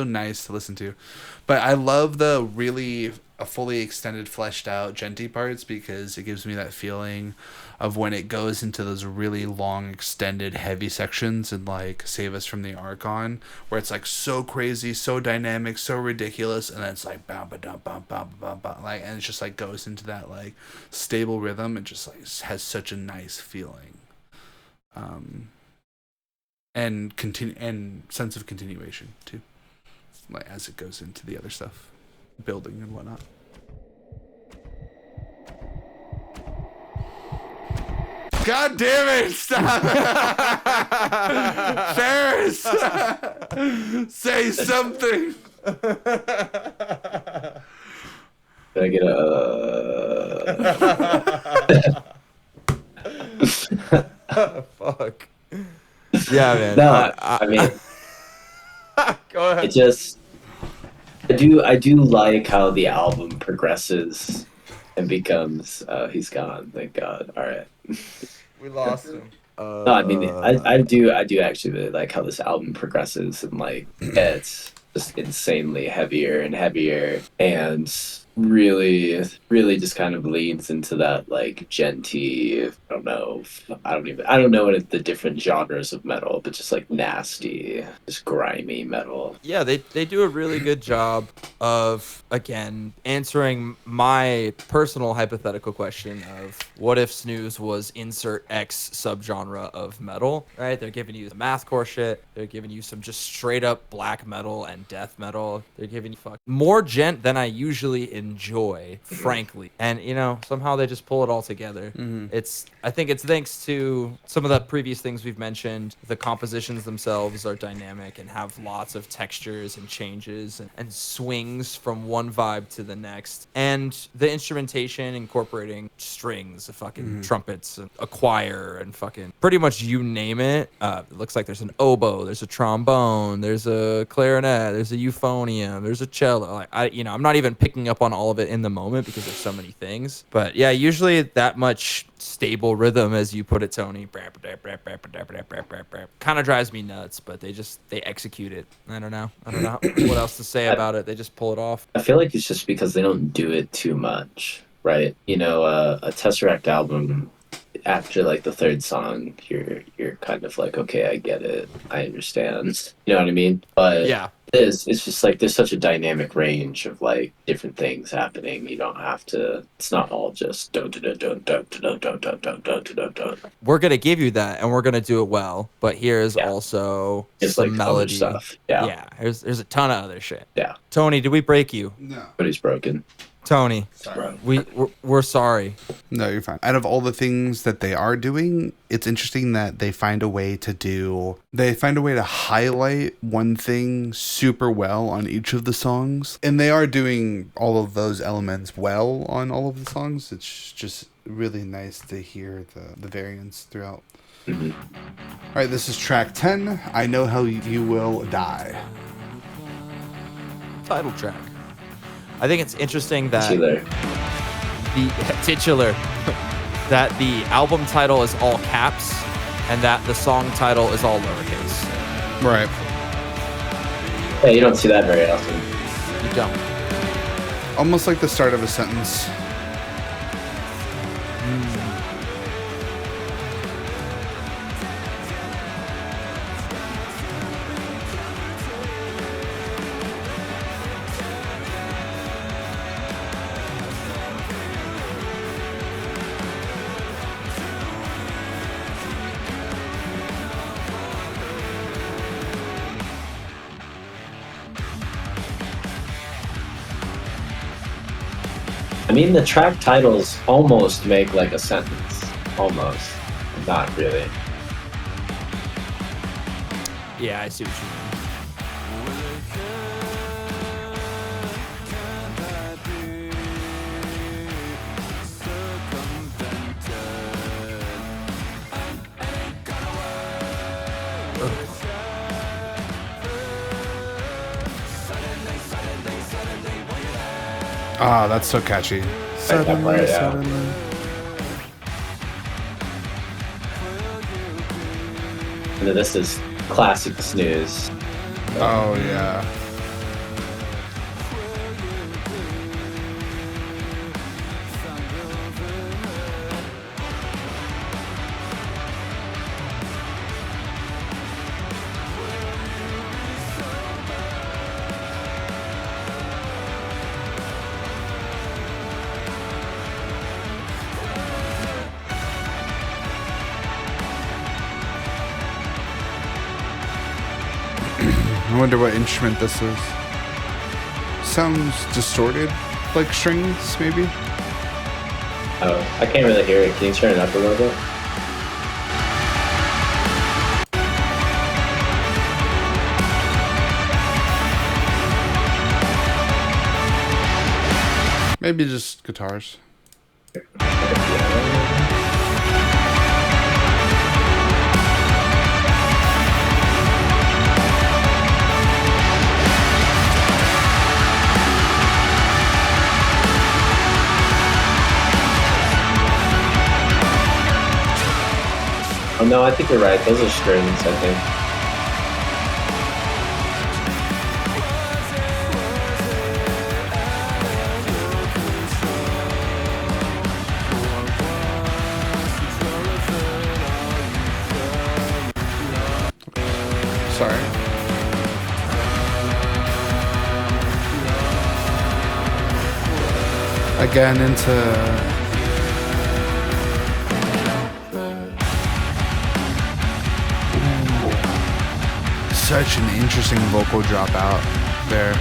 nice to listen to. But I love the really fully extended, fleshed out genty parts because it gives me that feeling of when it goes into those really long, extended, heavy sections and like Save Us from the Archon, where it's like so crazy, so dynamic, so ridiculous, and then it's like bam ba dum bam bam bam bam, like, and it just like goes into that like stable rhythm. It just like has such a nice feeling, and sense of continuation too, like as it goes into the other stuff, building and whatnot. God damn it! Stop! Ferris! Say something! Can I get a... Fuck. Yeah, man. No, I mean, Go ahead. it just... I do like how the album progresses and becomes... he's gone, thank God. All right. We lost him. No, I mean, I do actually really like how this album progresses and like it's just insanely heavier and heavier, and really just kind of leans into that like genty, I don't know what the different genres of metal, but just like nasty, just grimy metal. Yeah, they do a really good job of, again, answering my personal hypothetical question of what if Snooze was insert X subgenre of metal, right? They're giving you the mathcore shit. They're giving you some just straight up black metal and death metal. They're giving you more gent than I usually enjoy, frankly. And, you know, somehow they just pull it all together. I think it's thanks to some of the previous things we've mentioned. The compositions themselves are dynamic and have lots of textures and changes and swings from one vibe to the next. And the instrumentation incorporating strings, fucking trumpets, a choir, and fucking pretty much you name it. It looks like there's an oboe, there's a trombone, there's a clarinet, there's a euphonium, there's a cello. Like I'm not even picking up on all of it in the moment because there's so many things. But yeah, usually that much stable rhythm, as you put it, Tony, kind of drives me nuts, but they execute it. I don't know what else to say about it. They just pull it off. I feel like it's just because they don't do it too much, right? You know, a Tesseract album, after like the third song, you're kind of like, okay, I get it, I understand. You know what I mean? But yeah, it's just like there's such a dynamic range of like different things happening. You don't have to. It's not all just dun dun dun dun dun dun dun dun dun dun dun. We're gonna give you that, and we're gonna do it well. But here's also It's some like melody other stuff. Yeah. Yeah, there's a ton of other shit. Yeah. Tony, did we break you? No. But he's broken. Tony, Sorry. we're sorry. No, you're fine. Out of all the things that they are doing, it's interesting that they find a way to highlight one thing super well on each of the songs. And they are doing all of those elements well on all of the songs. It's just really nice to hear the variance throughout. Mm-hmm. All right, this is track 10. I Know How You Will Die. Title track. I think it's interesting that Titular. the titular that the album title is all caps and that the song title is all lowercase. Right. Yeah, you don't see that very often. You don't. Almost like the start of a sentence. I mean, the track titles almost make like a sentence. Almost. Not really. Yeah, I see what you mean. Ah, that's so catchy. Suddenly, yeah. suddenly. And then this is classic Snooze. Oh, yeah. I wonder what instrument this is. Sounds distorted, like strings, maybe? Oh, I can't really hear it. Can you turn it up a little bit? Maybe just guitars. Oh no, I think you're right. Those are strings, I think. again into such an interesting vocal dropout there.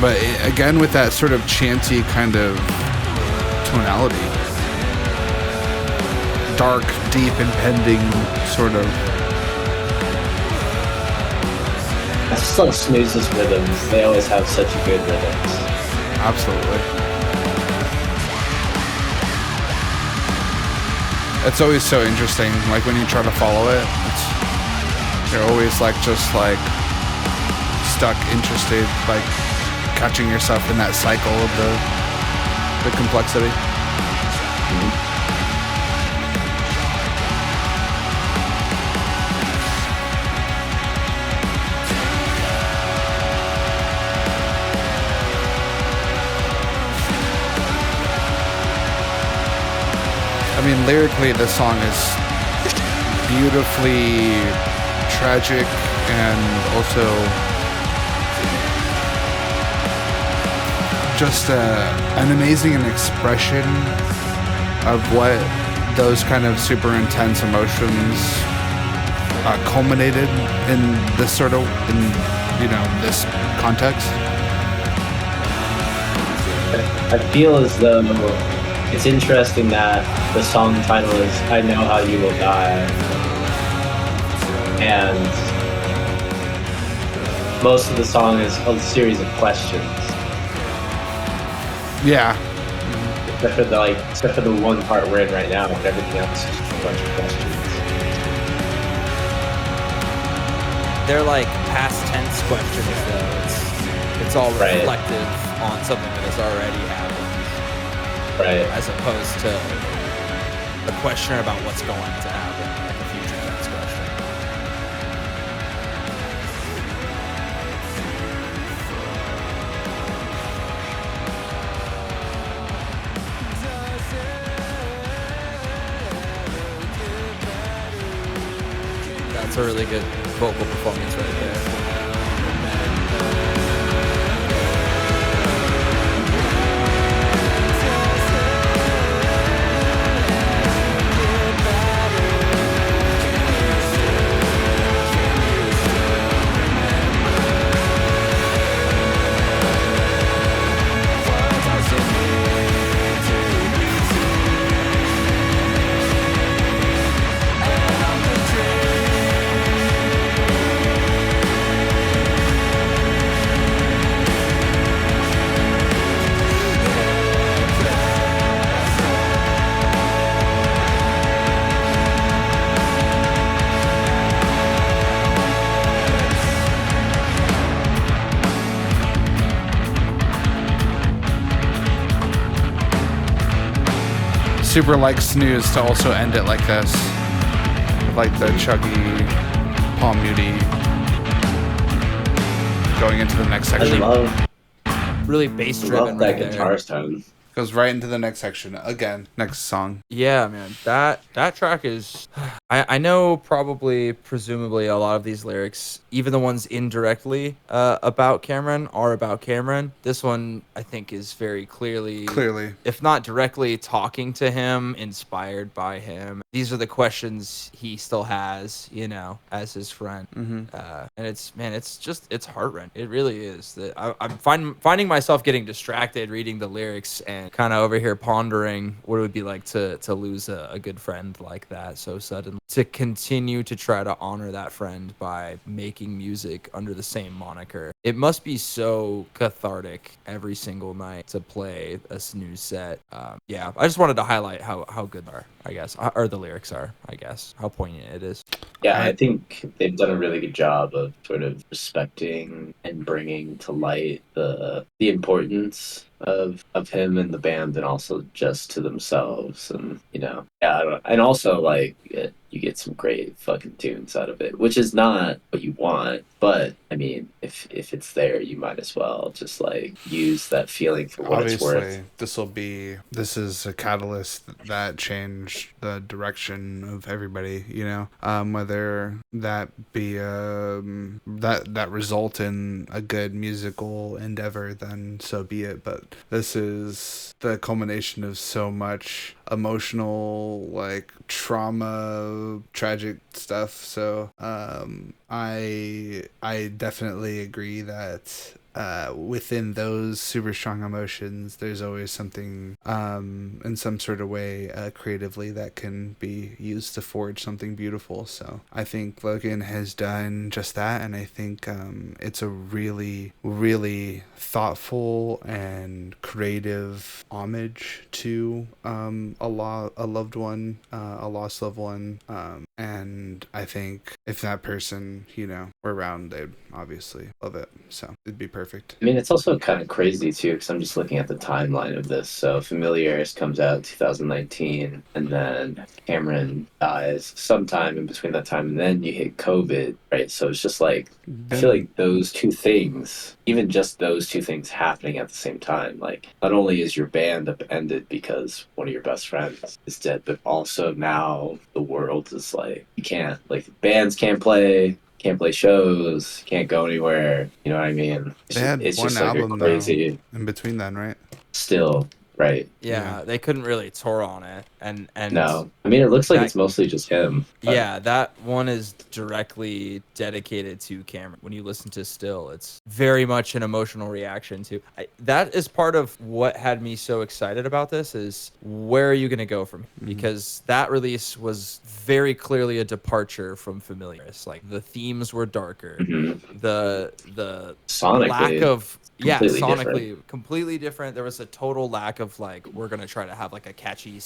But again, with that sort of chanty kind of tonality. Dark, deep, impending sort of. I just like Snooze's rhythms. They always have such good rhythms. Absolutely. It's always so interesting, like when you try to follow it, you're always like just like stuck, interested, like catching yourself in that cycle of the complexity. Mm-hmm. I mean, lyrically, this song is beautifully tragic and also just an amazing expression of what those kind of super intense emotions culminated in this sort of, this context. I feel as though it's interesting that the song title is I Know How You Will Die. And most of the song is a series of questions. Yeah. Except for the one part we're in right now, and everything else is just a bunch of questions. They're like past tense questions though. It's all reflective on something that has already happened. Right. As opposed to a question about what's going to happen, like a future tense question. That's a really good vocal performance right there. Super like Snooze to also end it like this, like the chuggy, palm muty, going into the next section. Really bass driven. Love that guitar tone. Goes right into the next section again. Next song. Yeah, man, that track is. I know presumably a lot of these lyrics, even the ones indirectly about Cameron, are about Cameron. This one, I think, is very clearly, if not directly, talking to him, inspired by him. These are the questions he still has, as his friend. Mm-hmm. And it's heart-wrenching. It really is. I'm finding myself getting distracted reading the lyrics and kind of over here pondering what it would be like to lose a good friend like that so suddenly. To continue to try to honor that friend by making music under the same moniker. It must be so cathartic every single night to play a Snooze set. I just wanted to highlight how good they are, I guess, or the lyrics are, I guess, how poignant it is. Yeah, I think they've done a really good job of sort of respecting and bringing to light the importance of him and the band, and also just to themselves. And yeah, I don't, and also like you get some great fucking tunes out of it, which is not what you want, but I mean, if it's there, you might as well just like use that feeling for what it's worth. This is a catalyst that changed the direction of everybody, whether that be that result in a good musical endeavor, then so be it. But this is the culmination of so much emotional, like, trauma, tragic stuff. So I definitely agree that within those super strong emotions, there's always something in some sort of way creatively that can be used to forge something beautiful. So I think Logan has done just that, and I think it's a really, really thoughtful and creative homage to a loved one, a lost loved one, and I think if that person were around, they'd obviously love it. So it'd be perfect. I mean, it's also kind of crazy too, because I'm just looking at the timeline of this. So Familiaris comes out 2019, and then Cameron dies sometime in between that time, and then you hit COVID, right? So it's just like, I feel like those two things, even just those two things happening at the same time, like not only is your band upended because one of your best friends is dead, but also now the world is like, you can't, like, bands can't play shows, can't go anywhere. You know what I mean? They had it's one just like album crazy in between then, right? Still, right? Yeah, they couldn't really tour on it, and no, I mean, it looks like it's mostly just him. Yeah, that one is directly dedicated to Cameron. When you listen to Still, it's very much an emotional reaction to. That is part of what had me so excited about this, is where are you going to go from here? Because that release was very clearly a departure from Familiaris. Like, the themes were darker. The sonically, lack of sonically different. Completely different. There was a total lack of, like, we're gonna try to have like a catchy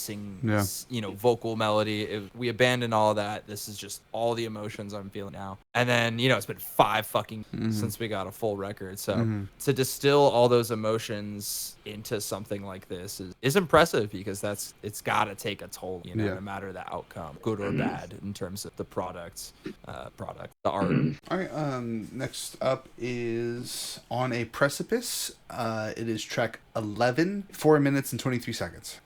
vocal melody. We abandoned all of that. This is just all the emotions I'm feeling now. And then it's been 5 fucking since we got a full record. So to distill all those emotions into something like this is impressive, because it's got to take a toll, no matter the outcome, good or bad, in terms of the product, the art. All right. Next up is On a Precipice. It is track 11, 4 minutes and 23 seconds.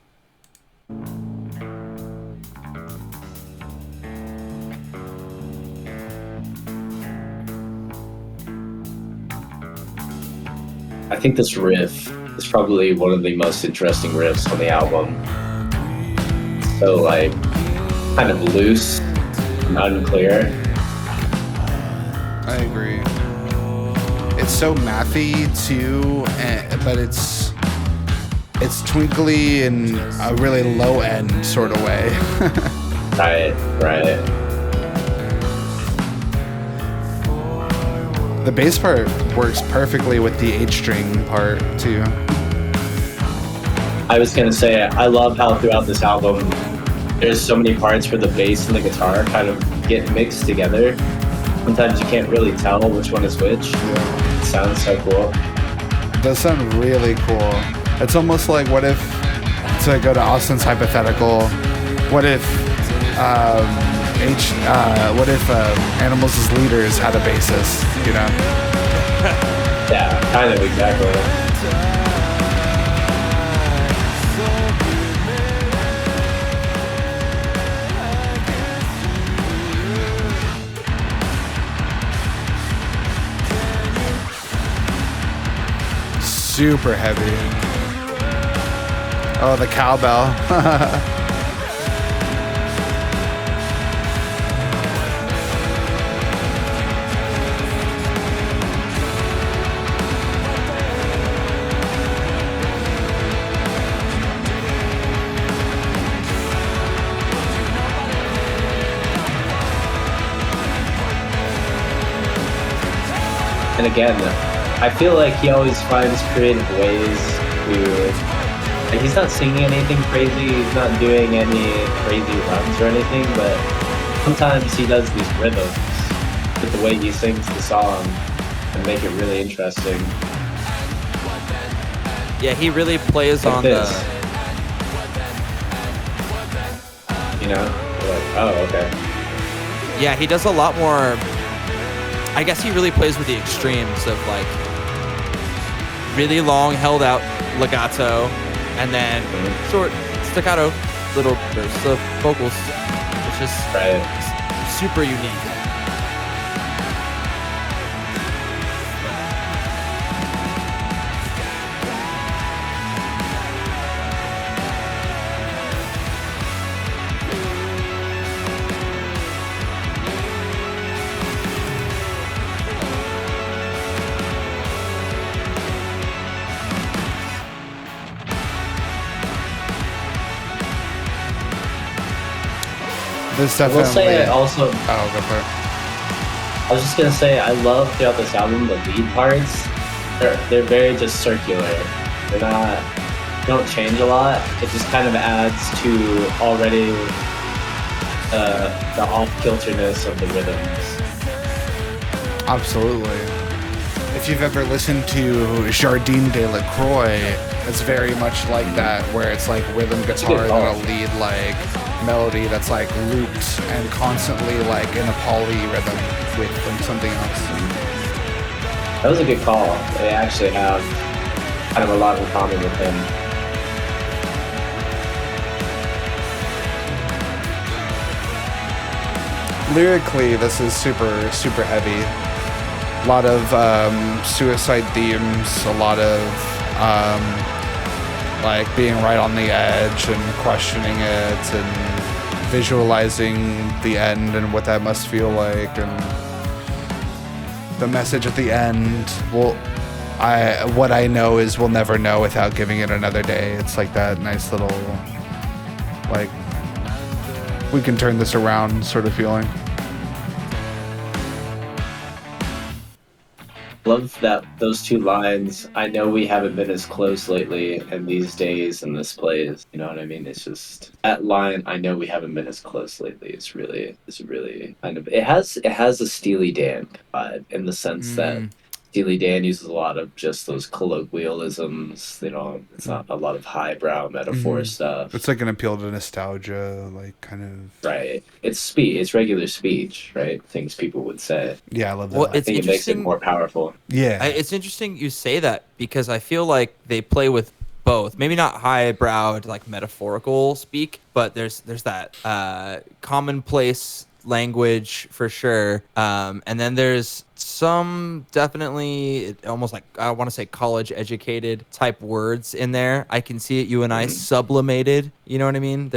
I think this riff is probably one of the most interesting riffs on the album. So, like, kind of loose and unclear. I agree. It's so mathy too, but it's twinkly in a really low end sort of way. Right. The bass part works perfectly with the H string part too. I was gonna say, I love how throughout this album there's so many parts where the bass and the guitar kind of get mixed together. Sometimes you can't really tell which one is which. It sounds so cool. It does sound really cool. It's almost like, what if, to go to Austin's hypothetical, what if Animals' leaders had a bassist, Yeah, kind of, exactly. Super heavy. Oh, the cowbell. And again, I feel like he always finds creative ways to, like, he's not singing anything crazy, he's not doing any crazy runs or anything, but sometimes he does these rhythms with the way he sings the song and make it really interesting. Yeah, he really plays Like on this. the. You know? Like, oh, okay. Yeah, he does a lot more. I guess he really plays with the extremes of like really long, held out legato, and then short staccato little bursts of vocals, which is Right. super unique. This I will definitely. say I also, Oh, go for it. I was just gonna say, I love throughout this album the lead parts. They're very just circular. They're not, they don't change a lot. It just kind of adds to already the off-kilterness of the rhythms. Absolutely. If you've ever listened to Jardin de la Croix, it's very much like that, where it's like rhythm guitar and then a lead like melody that's like looped and constantly like in a poly rhythm with something else. That was a good call. They actually have kind of a lot in common with him. Lyrically, this is super, super heavy. A lot of suicide themes, a lot of like being right on the edge and questioning it and visualizing the end and what that must feel like, and the message at the end. Well, what I know is we'll never know without giving it another day. It's like that nice little like we can turn this around sort of feeling. Love that those two lines. I know we haven't been as close lately, and these days and this plays. You know what I mean? It's just that line. I know we haven't been as close lately. It's really kind of. It has a Steely Dan vibe in the sense that Steely Dan uses a lot of just those colloquialisms. You know, it's not a lot of highbrow metaphor stuff. It's like an appeal to nostalgia, like kind of. Right. It's speech. It's regular speech, right? Things people would say. Yeah, I love that. Well, I think it makes it more powerful. Yeah. It's interesting you say that because I feel like they play with both. Maybe not highbrow like metaphorical speak, but there's that commonplace language for sure. And then there's some definitely almost like I want to say college educated type words in there. I can see it. You and I sublimated. You know what I mean?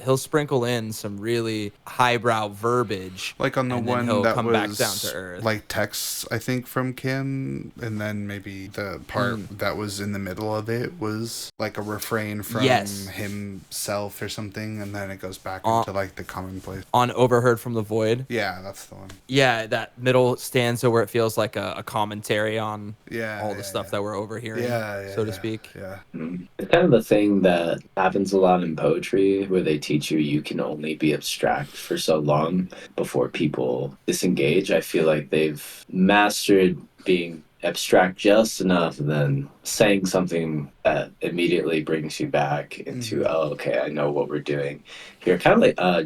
He'll sprinkle in some really highbrow verbiage, like on the and then one he'll that come was back down to earth. like texts, I think, from Kim, and then maybe the part that was in the middle of it was like a refrain from himself or something, and then it goes back into like the commonplace. On Overheard from the Void. Yeah, that's the one. Yeah, that middle stanza where it feels like a commentary on Yeah, all the stuff that we're overhearing, yeah, so to speak. Yeah. It's kind of the thing that happens a lot in poetry where they teach you can only be abstract for so long before people disengage. I feel like they've mastered being abstract just enough and then saying something that immediately brings you back into, oh, okay, I know what we're doing here. Kind of like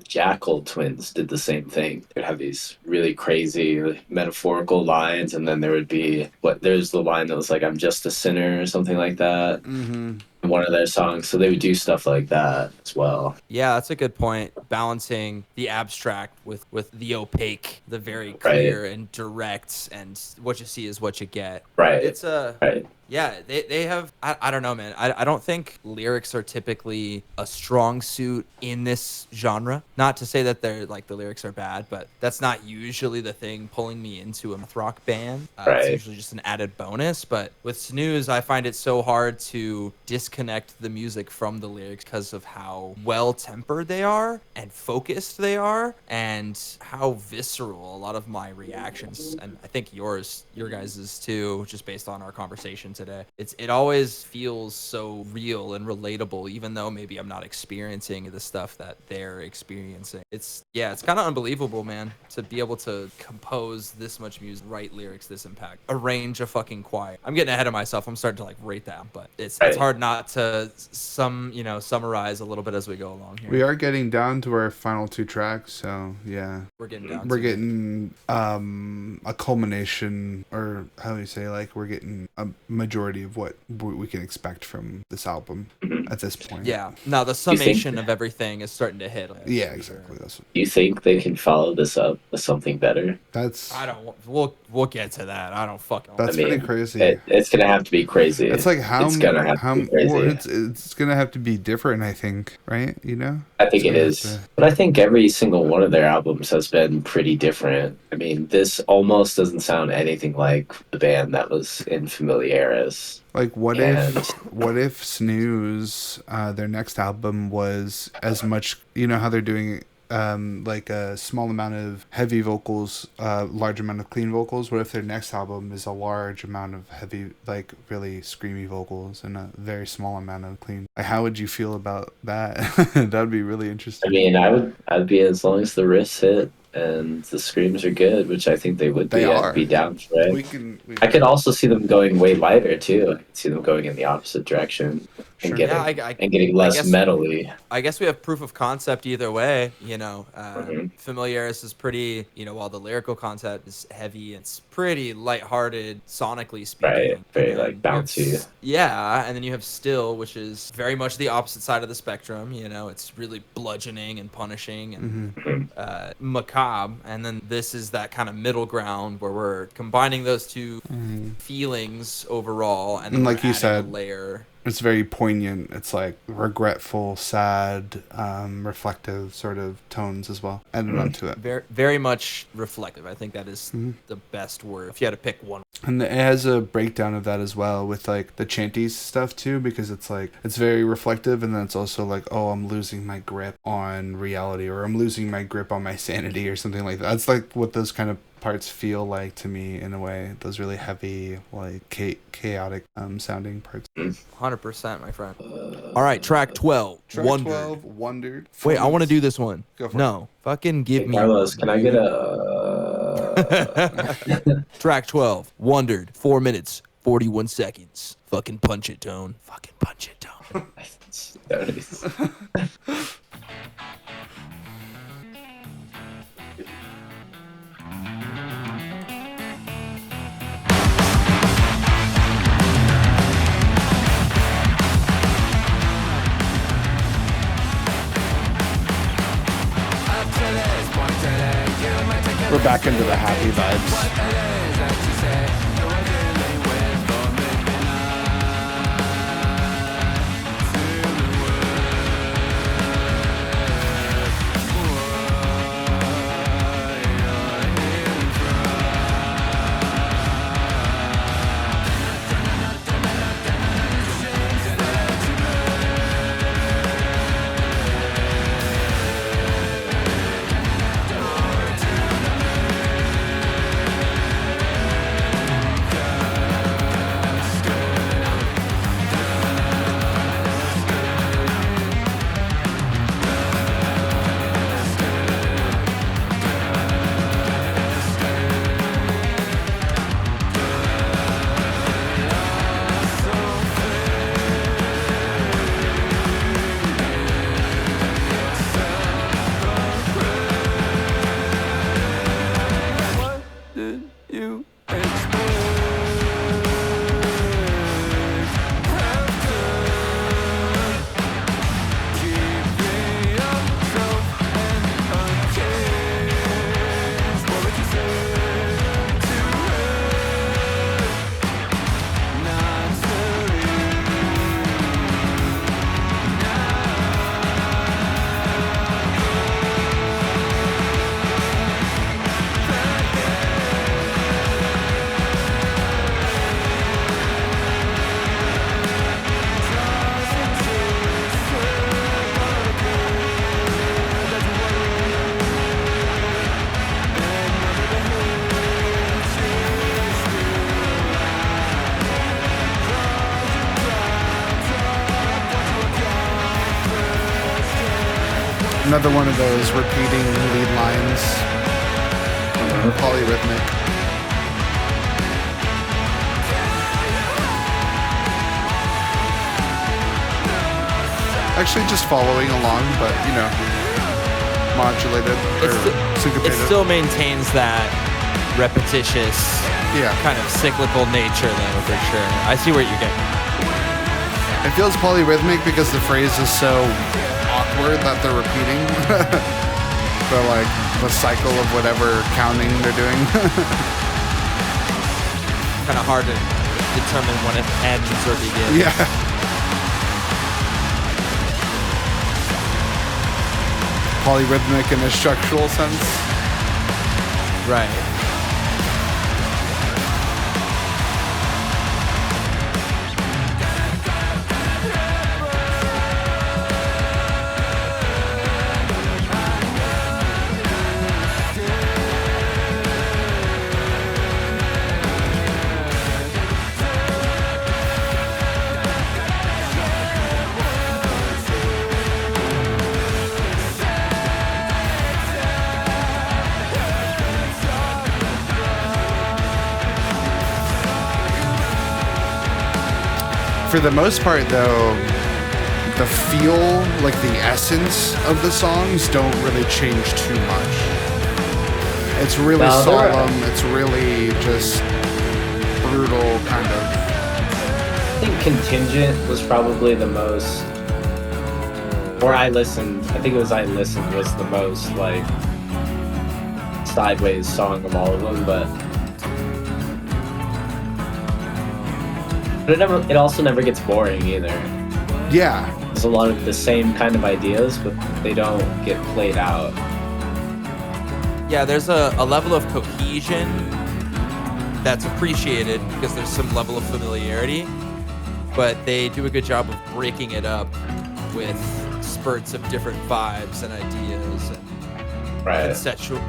Jackal Twins did the same thing. They'd have these really crazy metaphorical lines, and then there would be there's the line that was like, I'm just a sinner or something like that. In one of their songs. So they would do stuff like that as well. Yeah, that's a good point. Balancing the abstract with the opaque, the very clear and direct, and what you see is what you get. Right. It's right. Yeah, they have, I don't know, man. I don't think lyrics are typically a strong suit in this genre. Not to say that they're like the lyrics are bad, but that's not usually the thing pulling me into a math rock band. It's usually just an added bonus. But with Snooze, I find it so hard to disconnect the music from the lyrics because of how well-tempered they are and focused they are and how visceral a lot of my reactions, and I think your guys's too, just based on our conversation today. It always feels so real and relatable, even though maybe I'm not experiencing the stuff that they're experiencing. It's kind of unbelievable, man, to be able to compose this much music, write lyrics this impact, arrange a fucking choir. I'm getting ahead of myself. I'm starting to like rate that, but it's hard not to summarize a little bit as we go along here. We are getting down to our final 2 tracks, so yeah. We're getting a culmination, or how do you say, like we're getting a majority of what we can expect from this album at this point. Yeah. Now the summation of everything is starting to hit. Yeah, exactly. That's Do you think they can follow this up with something better? I don't. We'll get to that. I don't fucking. That's pretty crazy. It's gonna have to be crazy. It's like it's gonna have to be crazy. Well, it's gonna have to be different, I think, right? You know. I think it is, but I think every single one of their albums has been pretty different. I mean, this almost doesn't sound anything like the band that was in Familiaris. Like, what if Snooze, their next album was as much, you know how they're doing like a small amount of heavy vocals, large amount of clean vocals. What if their next album is a large amount of heavy, like really screamy vocals and a very small amount of clean? Like, how would you feel about that? That'd be really interesting. I mean, I'd be, as long as the riffs hit and the screams are good, which I think they would be. I'd be down for it. I could also see them going way lighter too. I could see them going in the opposite direction and getting less metally. I guess we have proof of concept either way. You know, Familiaris is pretty. You know, while the lyrical content is heavy, it's pretty lighthearted sonically speaking. Right, very like bouncy. Yeah, and then you have Still, which is very much the opposite side of the spectrum. You know, it's really bludgeoning and punishing and macabre. And then this is that kind of middle ground where we're combining those two feelings overall, and then like you said, a layer. It's very poignant. It's like regretful, sad, reflective sort of tones as well added onto it. Very, very much reflective. I think that is the best word if you had to pick one. And it has a breakdown of that as well with like the chanties stuff too, because it's like it's very reflective, and then it's also like, oh, I'm losing my grip on reality, or I'm losing my grip on my sanity, or something like that. That's like what those kind of parts feel like to me in a way. Those really heavy, like chaotic sounding parts. 100%, my friend. All right, track 12. Track Wondered. 12, Wondered. Wait, I want to do this one. Go for it. Fucking give me. Carlos, can I get a Track 12. Wondered. 4 minutes, 41 seconds. Fucking punch it, Tone. Fucking punch it, Tone. We're back into the happy vibes. Another one of those repeating lead lines. Polyrhythmic. Actually, just following along, but you know, modulated or It syncopated. still maintains that repetitious, Yeah. kind of cyclical nature, though, for sure. I see where you're getting. It feels polyrhythmic because the phrase is so awkward that they're repeating. So like the cycle of whatever counting they're doing. Kind of hard to determine when it ends or begins. Yeah. Polyrhythmic in a structural sense. Right. For the most part, though, the feel, like the essence of the songs don't really change too much. It's really No, they're- solemn. It's really just brutal, kind of. I think Contingent was probably the most, or I listened, I think it was I listened was the most like sideways song of all of them, but it also never gets boring either. Yeah. There's a lot of the same kind of ideas, but they don't get played out. Yeah, there's a level of cohesion that's appreciated because there's some level of familiarity, but they do a good job of breaking it up with spurts of different vibes and ideas and Right.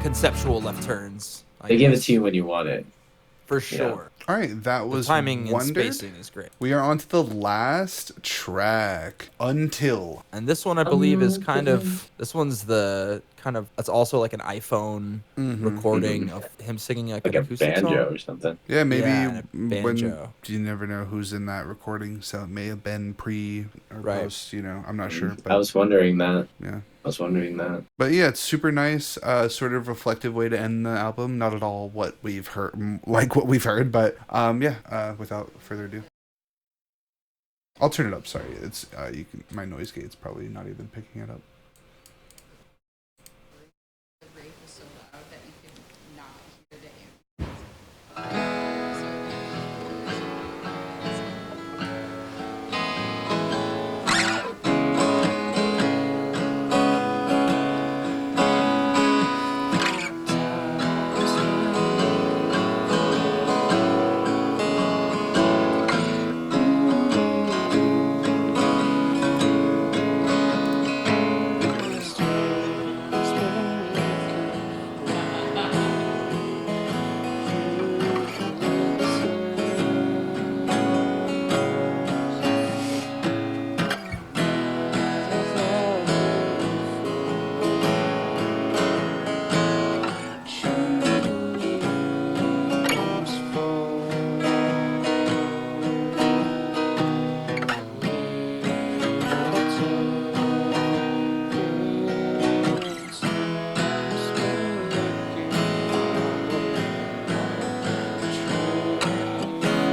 conceptual left turns. I They give it guess. to you when you want it. For sure. All right, that The was timing and Wondered. spacing is great. We are on to the last track, Until. And this one, I believe, is kind of, this one's the kind of, it's also like an iPhone recording of him singing like Like an a acoustic banjo song. or something. Yeah, maybe Yeah, and a when banjo. you never know who's in that recording, so it may have been pre or Right. post. You know, I'm not sure. But I was wondering that. yeah. But Yeah, it's super nice, sort of reflective way to end the album. Not at all what we've heard, but without further ado, I'll turn it up. Sorry, it's my noise gate's probably not even picking it up. The rave was so loud that you could not hear the amp.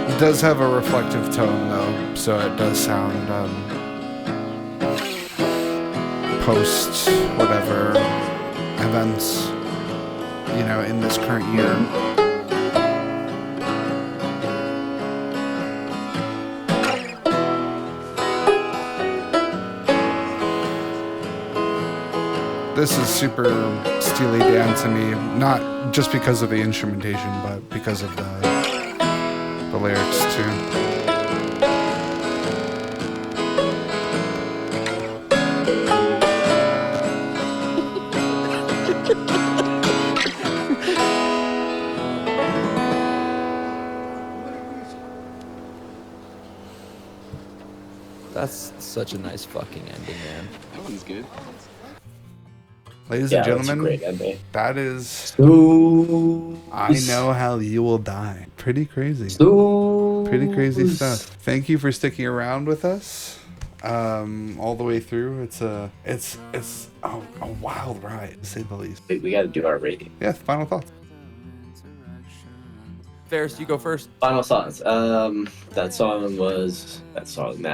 It does have a reflective tone though, so it does sound post whatever events, you know, in this current year. This is super Steely Dan to me, not just because of the instrumentation, but because of the lyrics too. That's such a nice fucking ending, man. That one's good. Ladies Yeah, and that's a gentlemen, great ending. that is Snooze. I Know How You Will Die. Pretty crazy. Snooze. Pretty crazy stuff. Thank you for sticking around with us all the way through. It's a wild ride, to say the least. We got to do our rating. Yeah, final thoughts. Ferris, you go first. Final thoughts. That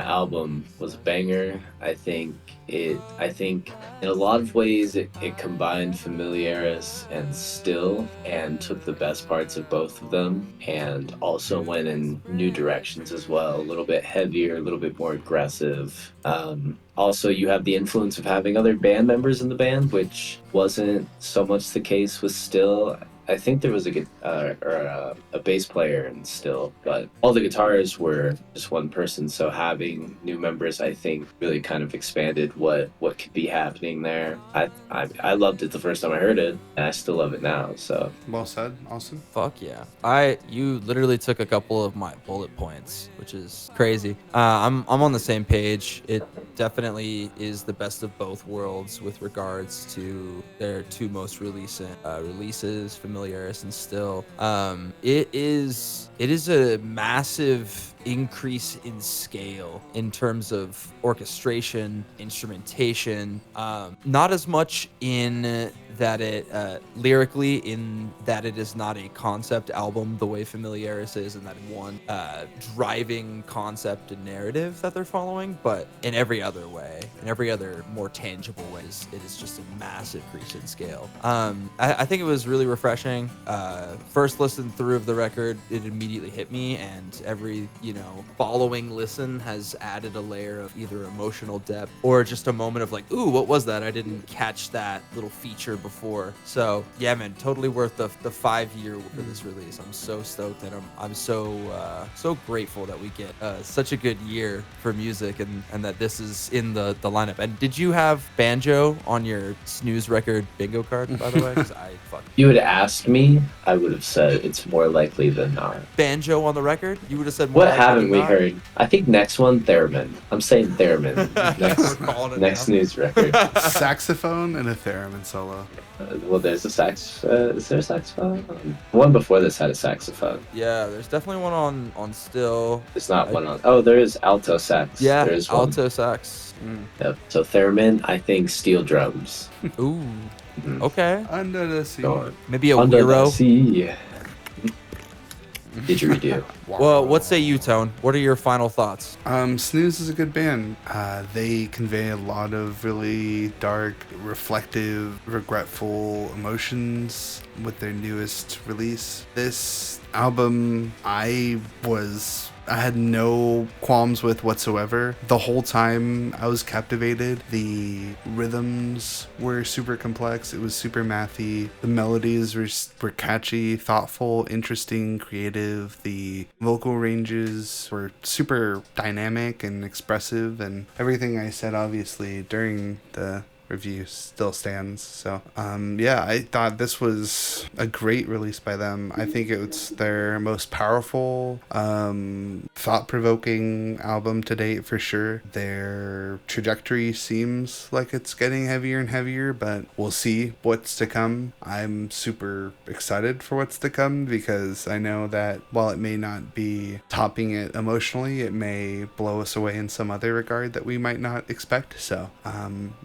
album was a banger. I think in a lot of ways it combined Familiaris and Still and took the best parts of both of them and also went in new directions as well, a little bit heavier, a little bit more aggressive. Also, you have the influence of having other band members in the band, which wasn't so much the case with Still. I think there was a bass player and Still, but all the guitars were just one person. So having new members, I think, really kind of expanded what could be happening there. I loved it the first time I heard it, and I still love it now. So Well said. Awesome. Fuck yeah. You literally took a couple of my bullet points, which is crazy. I'm on the same page. It definitely is the best of both worlds with regards to their two most releases, Familiaris and Still. It is a massive increase in scale in terms of orchestration, instrumentation, not as much in that it lyrically, in that it is not a concept album the way Familiaris is, and that one driving concept and narrative that they're following, but in every other way, in every other more tangible ways, it is just a massive increase in scale. I think it was really refreshing. First listen through of the record, it immediately hit me, and every following listen has added a layer of either emotional depth or just a moment of like, ooh, what was that? I didn't catch that little feature before. So yeah, man, totally worth the 5 year for this release. I'm so stoked, and I'm so grateful that we get such a good year for music, and that this is in the lineup. And did you have banjo on your Snooze record bingo card, by the way? 'Cause if you had asked me, I would have said it's more likely than not. Banjo on the record? You would have said more what likely haven't than we not? heard? I think next one, theremin. I'm saying theremin. next Snooze record. Saxophone and a theremin solo. Well, there's a sax. Is there a saxophone? The one before this had a saxophone. Yeah, there's definitely one on Still. There's not one on. Oh, there is alto sax. Yeah, there is alto one. sax. Yep. So theremin, I think steel drums. Ooh. Okay. Under the Sea. Go on. Maybe a Under the Wiro. sea. Didgeridoo. Well, what say you, Tone? What are your final thoughts? Snooze is a good band. They convey a lot of really dark, reflective, regretful emotions with their newest release. This album, I had no qualms with whatsoever. The whole time I was captivated. The rhythms were super complex. It was super mathy. The melodies were catchy, thoughtful, interesting, creative. The vocal ranges were super dynamic and expressive, and everything I said obviously during the review still stands. So yeah, I thought this was a great release by them. I think it's their most powerful, thought-provoking album to date for sure. Their trajectory seems like it's getting heavier and heavier, but we'll see what's to come. I'm super excited for what's to come, because I know that while it may not be topping it emotionally, it may blow us away in some other regard that we might not expect. So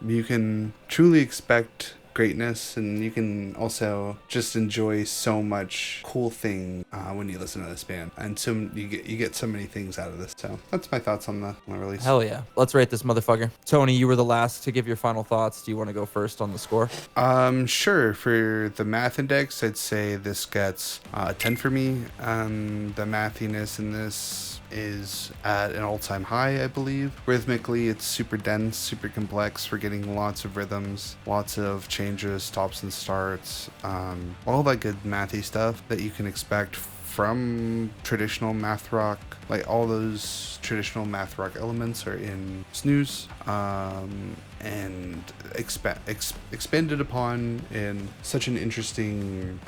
you can truly expect greatness, and you can also just enjoy so much cool thing when you listen to this band, and so you get so many things out of this. So that's my thoughts on the release. Hell yeah. Let's rate this motherfucker. Tony, you were the last to give your final thoughts. Do you want to go first on the score? Sure. For the math index, I'd say this gets a 10 for me. The mathiness in this is at an all-time high, I believe. Rhythmically, it's super dense, super complex. We're getting lots of rhythms, lots of changes, stops and starts, all that good mathy stuff that you can expect from traditional math rock. Like, all those traditional math rock elements are in Snooze, and expanded upon in such an interesting,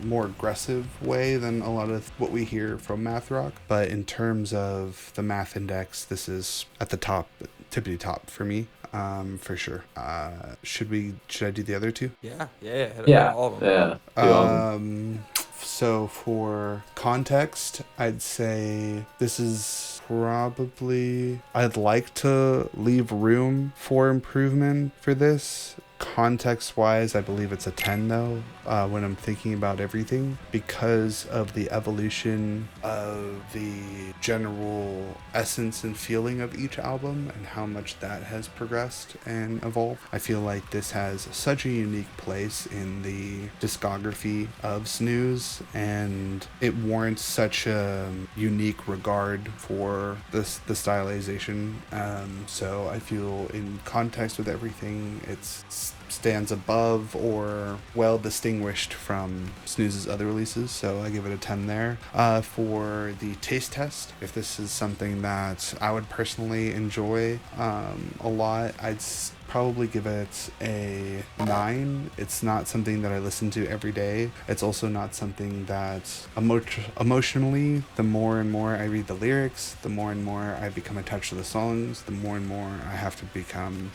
more aggressive way than a lot of what we hear from math rock. But in terms of the math index, this is at the top, tippity top for me. for sure. Should I do the other two? Yeah, hit Yeah, all of them. yeah. Do all of them. So for context, I'd say this is probably, I'd like to leave room for improvement for this. Context wise, I believe it's a 10 though, when I'm thinking about everything, because of the evolution of the general essence and feeling of each album and how much that has progressed and evolved. I feel like this has such a unique place in the discography of Snooze, and it warrants such a unique regard for the stylization. So I feel in context with everything, it's stands above or well distinguished from Snooze's other releases, so I give it a 10 there. For the taste test, if this is something that I would personally enjoy a lot, I'd probably give it a 9. It's not something that I listen to every day. It's also not something that emotionally, the more and more I read the lyrics, the more and more I become attached to the songs, the more and more I have to become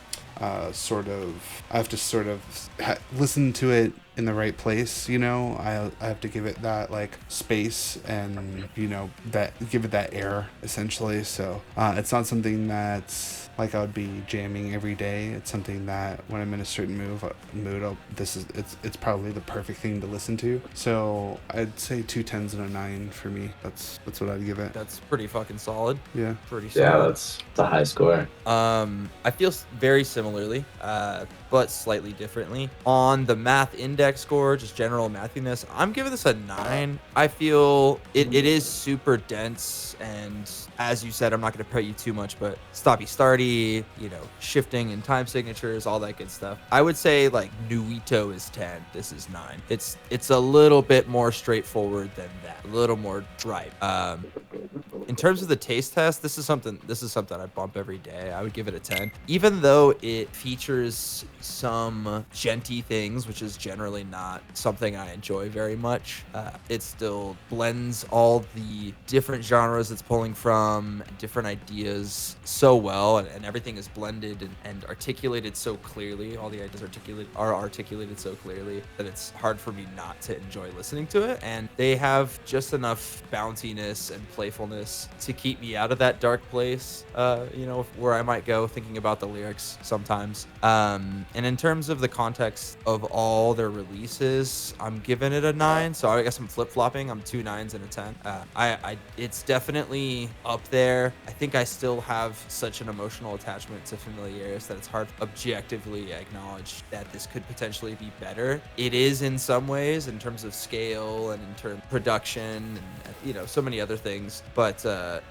listen to it in the right place, you know. I have to give it that like space and, you know, that give it that air essentially. So it's not something that's like I would be jamming every day. It's something that when I'm in a certain mood, it's probably the perfect thing to listen to. So I'd say 2 10s and a 9 for me. That's what I'd give it. That's pretty fucking solid. Yeah. Pretty solid. Yeah, that's a high score. I feel very similarly, but slightly differently. On the math index score, just general mathiness, I'm giving this a 9. I feel it is super dense, and as you said, I'm not going to put you too much, but stoppy-starty, you know, shifting and time signatures, all that good stuff. I would say like Nuito is 10. This is 9. It's a little bit more straightforward than that, a little more dry. In terms of the taste test, this is something I bump every day. I would give it a 10. Even though it features some genty things, which is generally not something I enjoy very much, it still blends all the different genres it's pulling from, different ideas so well, and everything is blended and articulated so clearly. All the ideas are articulated so clearly that it's hard for me not to enjoy listening to it. And they have just enough bounciness and playfulness to keep me out of that dark place, you know, where I might go thinking about the lyrics sometimes. And in terms of the context of all their releases, I'm giving it a 9. So I guess I'm flip-flopping. I'm 2 9s and a 10. It's definitely up there. I think I still have such an emotional attachment to Familiaris that it's hard to objectively acknowledge that this could potentially be better. It is in some ways, in terms of scale and in terms of production and, you know, so many other things, but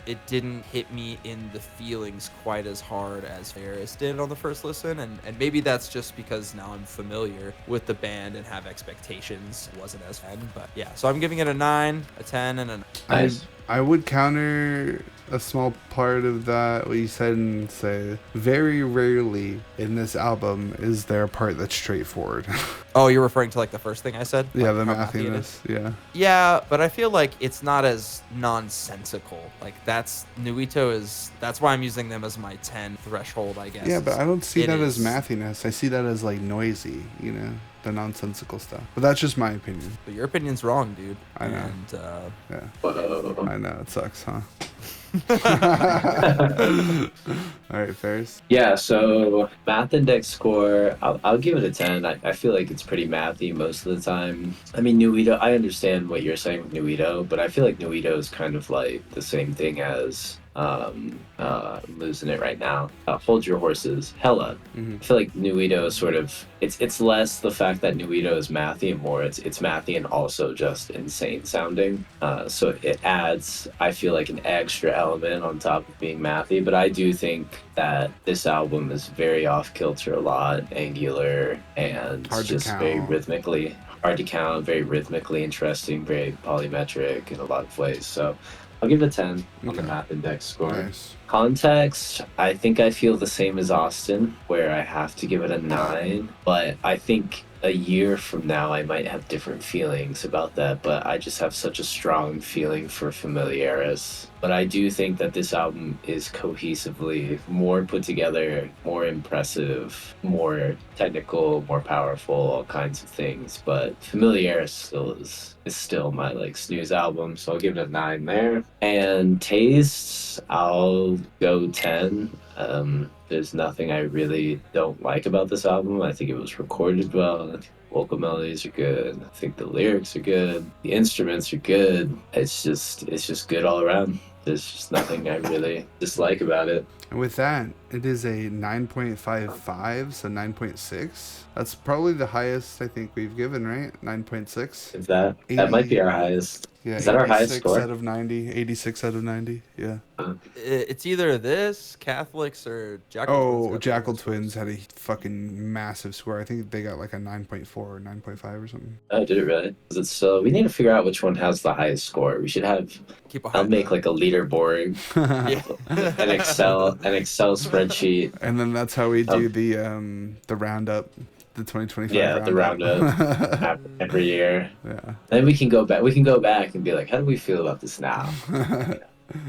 it didn't hit me in the feelings quite as hard as Ferris did on the first listen, and maybe that's just because now I'm familiar with the band and have expectations. It wasn't as fun, but yeah, so I'm giving it a 9, a 10, and a 9. I would counter a small part of that, what you said, and say very rarely in this album is there a part that's straightforward. Oh, you're referring to like the first thing I said? Yeah, Like the how mathy it mathiness. is? Yeah. Yeah, but I feel like it's not as nonsensical. Like that's why I'm using them as my 10 threshold, I guess. Yeah, but I don't see It that as is- mathiness. I see that as like noisy, you know, the nonsensical stuff. But that's just my opinion. But your opinion's wrong, dude. I know. And Yeah. Whoa. I know, it sucks, huh? All right, Ferris. Yeah, so math index score, I'll give it a 10. I feel like it's pretty mathy most of the time. I mean, Nuito, I understand what you're saying with Nuito, but I feel like Nuito is kind of like the same thing as I'm losing it right now. Hold Your Horses, Hella. I feel like Nuito is sort of, it's less the fact that Nuito is mathy and more it's mathy and also just insane sounding. So it adds, I feel like, an extra element on top of being mathy. But I do think that this album is very off kilter, a lot angular, and Hard to just count. very rhythmically hard to count, very rhythmically interesting, very polymetric in a lot of ways. So I'll give it a 10 on the math index score. Nice. Context, I think I feel the same as Austin, where I have to give it a 9. But I think a year from now I might have different feelings about that, but I just have such a strong feeling for Familiaris. But I do think that this album is cohesively more put together, more impressive, more technical, more powerful, all kinds of things. But Familiaris is still my like Snooze album, so I'll give it a 9 there. And Tastes, I'll go 10. There's nothing I really don't like about this album. I think it was recorded well. I think vocal melodies are good. I think the lyrics are good. The instruments are good. It's just good all around. There's just nothing I really dislike about it. And with that, it is a 9.55, so 9.6. That's probably the highest I think we've given, right? 9.6. If that might be our highest. Yeah, Is that our highest 86 score? out of 90. 86 out of 90. Yeah. It's either this, Catholics, or Jackal Twins. Oh, got Jackal the Twins scores. had a fucking massive score. I think they got like a 9.4 or 9.5 or something. Oh, did it really? Is it still? We need to figure out which one has the highest score. We should have. Keep a high I'll make note. like a leaderboard, Yeah. an Excel spreadsheet. And then that's how we do the roundup, the 2025 Yeah, the roundup every year. Yeah. Then we can go back. We can go back and be like, how do we feel about this now?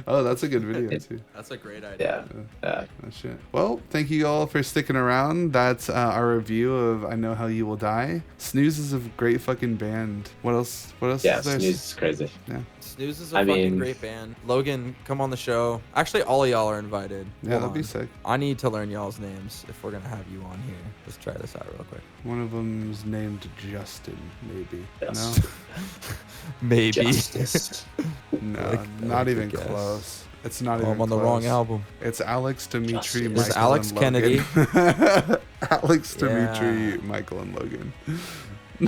Oh, that's a good video too. That's a great idea. Yeah. Oh, shit. Well, thank you all for sticking around. That's our review of I Know How You Will Die. Snooze is a great fucking band. What else? What else Yeah, is there? Snooze is crazy. Yeah. Snooze is a I fucking mean- great band. Logan, come on the show. Actually, all of y'all are invited. Yeah, Hold that'd be on. sick. I need to learn y'all's names if we're gonna have you on here. Let's try this out real quick. One of them's named Justin, maybe. Yes. Maybe. Justice. No, Like, not I even guess. close. It's not Oh, even I'm on the close. wrong album. It's Alex, Dimitri, Justice. Michael, It's Alex and Logan. Alex, Dimitri, Yeah. Michael, and Logan.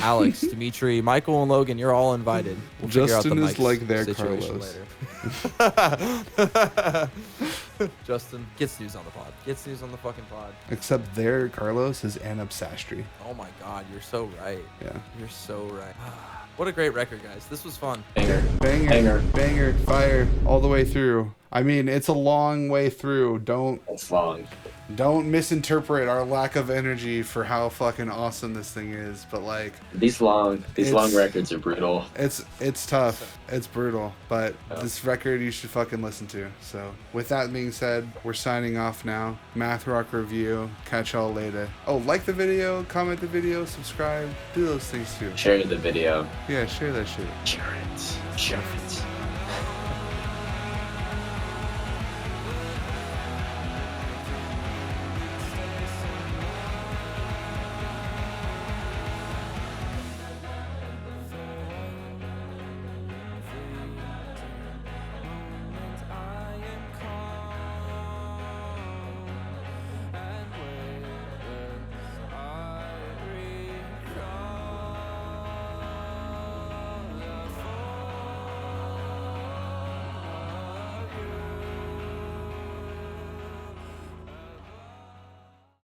Alex, Dimitri, Michael, and Logan, you're all invited. We'll figure out the Justin is Mike's like their situation Carlos. later. Justin, get Snooze on the pod. Get Snooze on the fucking pod. Except their Carlos is Anub Sastry. Oh my God, you're so right. Yeah. You're so right. What a great record, guys. This was fun. Banger. Banger, Banger. banger, fire, all the way through. I mean, it's a long way through. It's long. Don't misinterpret our lack of energy for how fucking awesome this thing is. But like, These long records are brutal. it's tough. It's brutal. But this record you should fucking listen to. So with that being said, we're signing off now. Math Rock Review. Catch y'all later. Oh, like the video, comment the video, subscribe, do those things too. Share the video. Yeah, share that shit. Share it. Share it.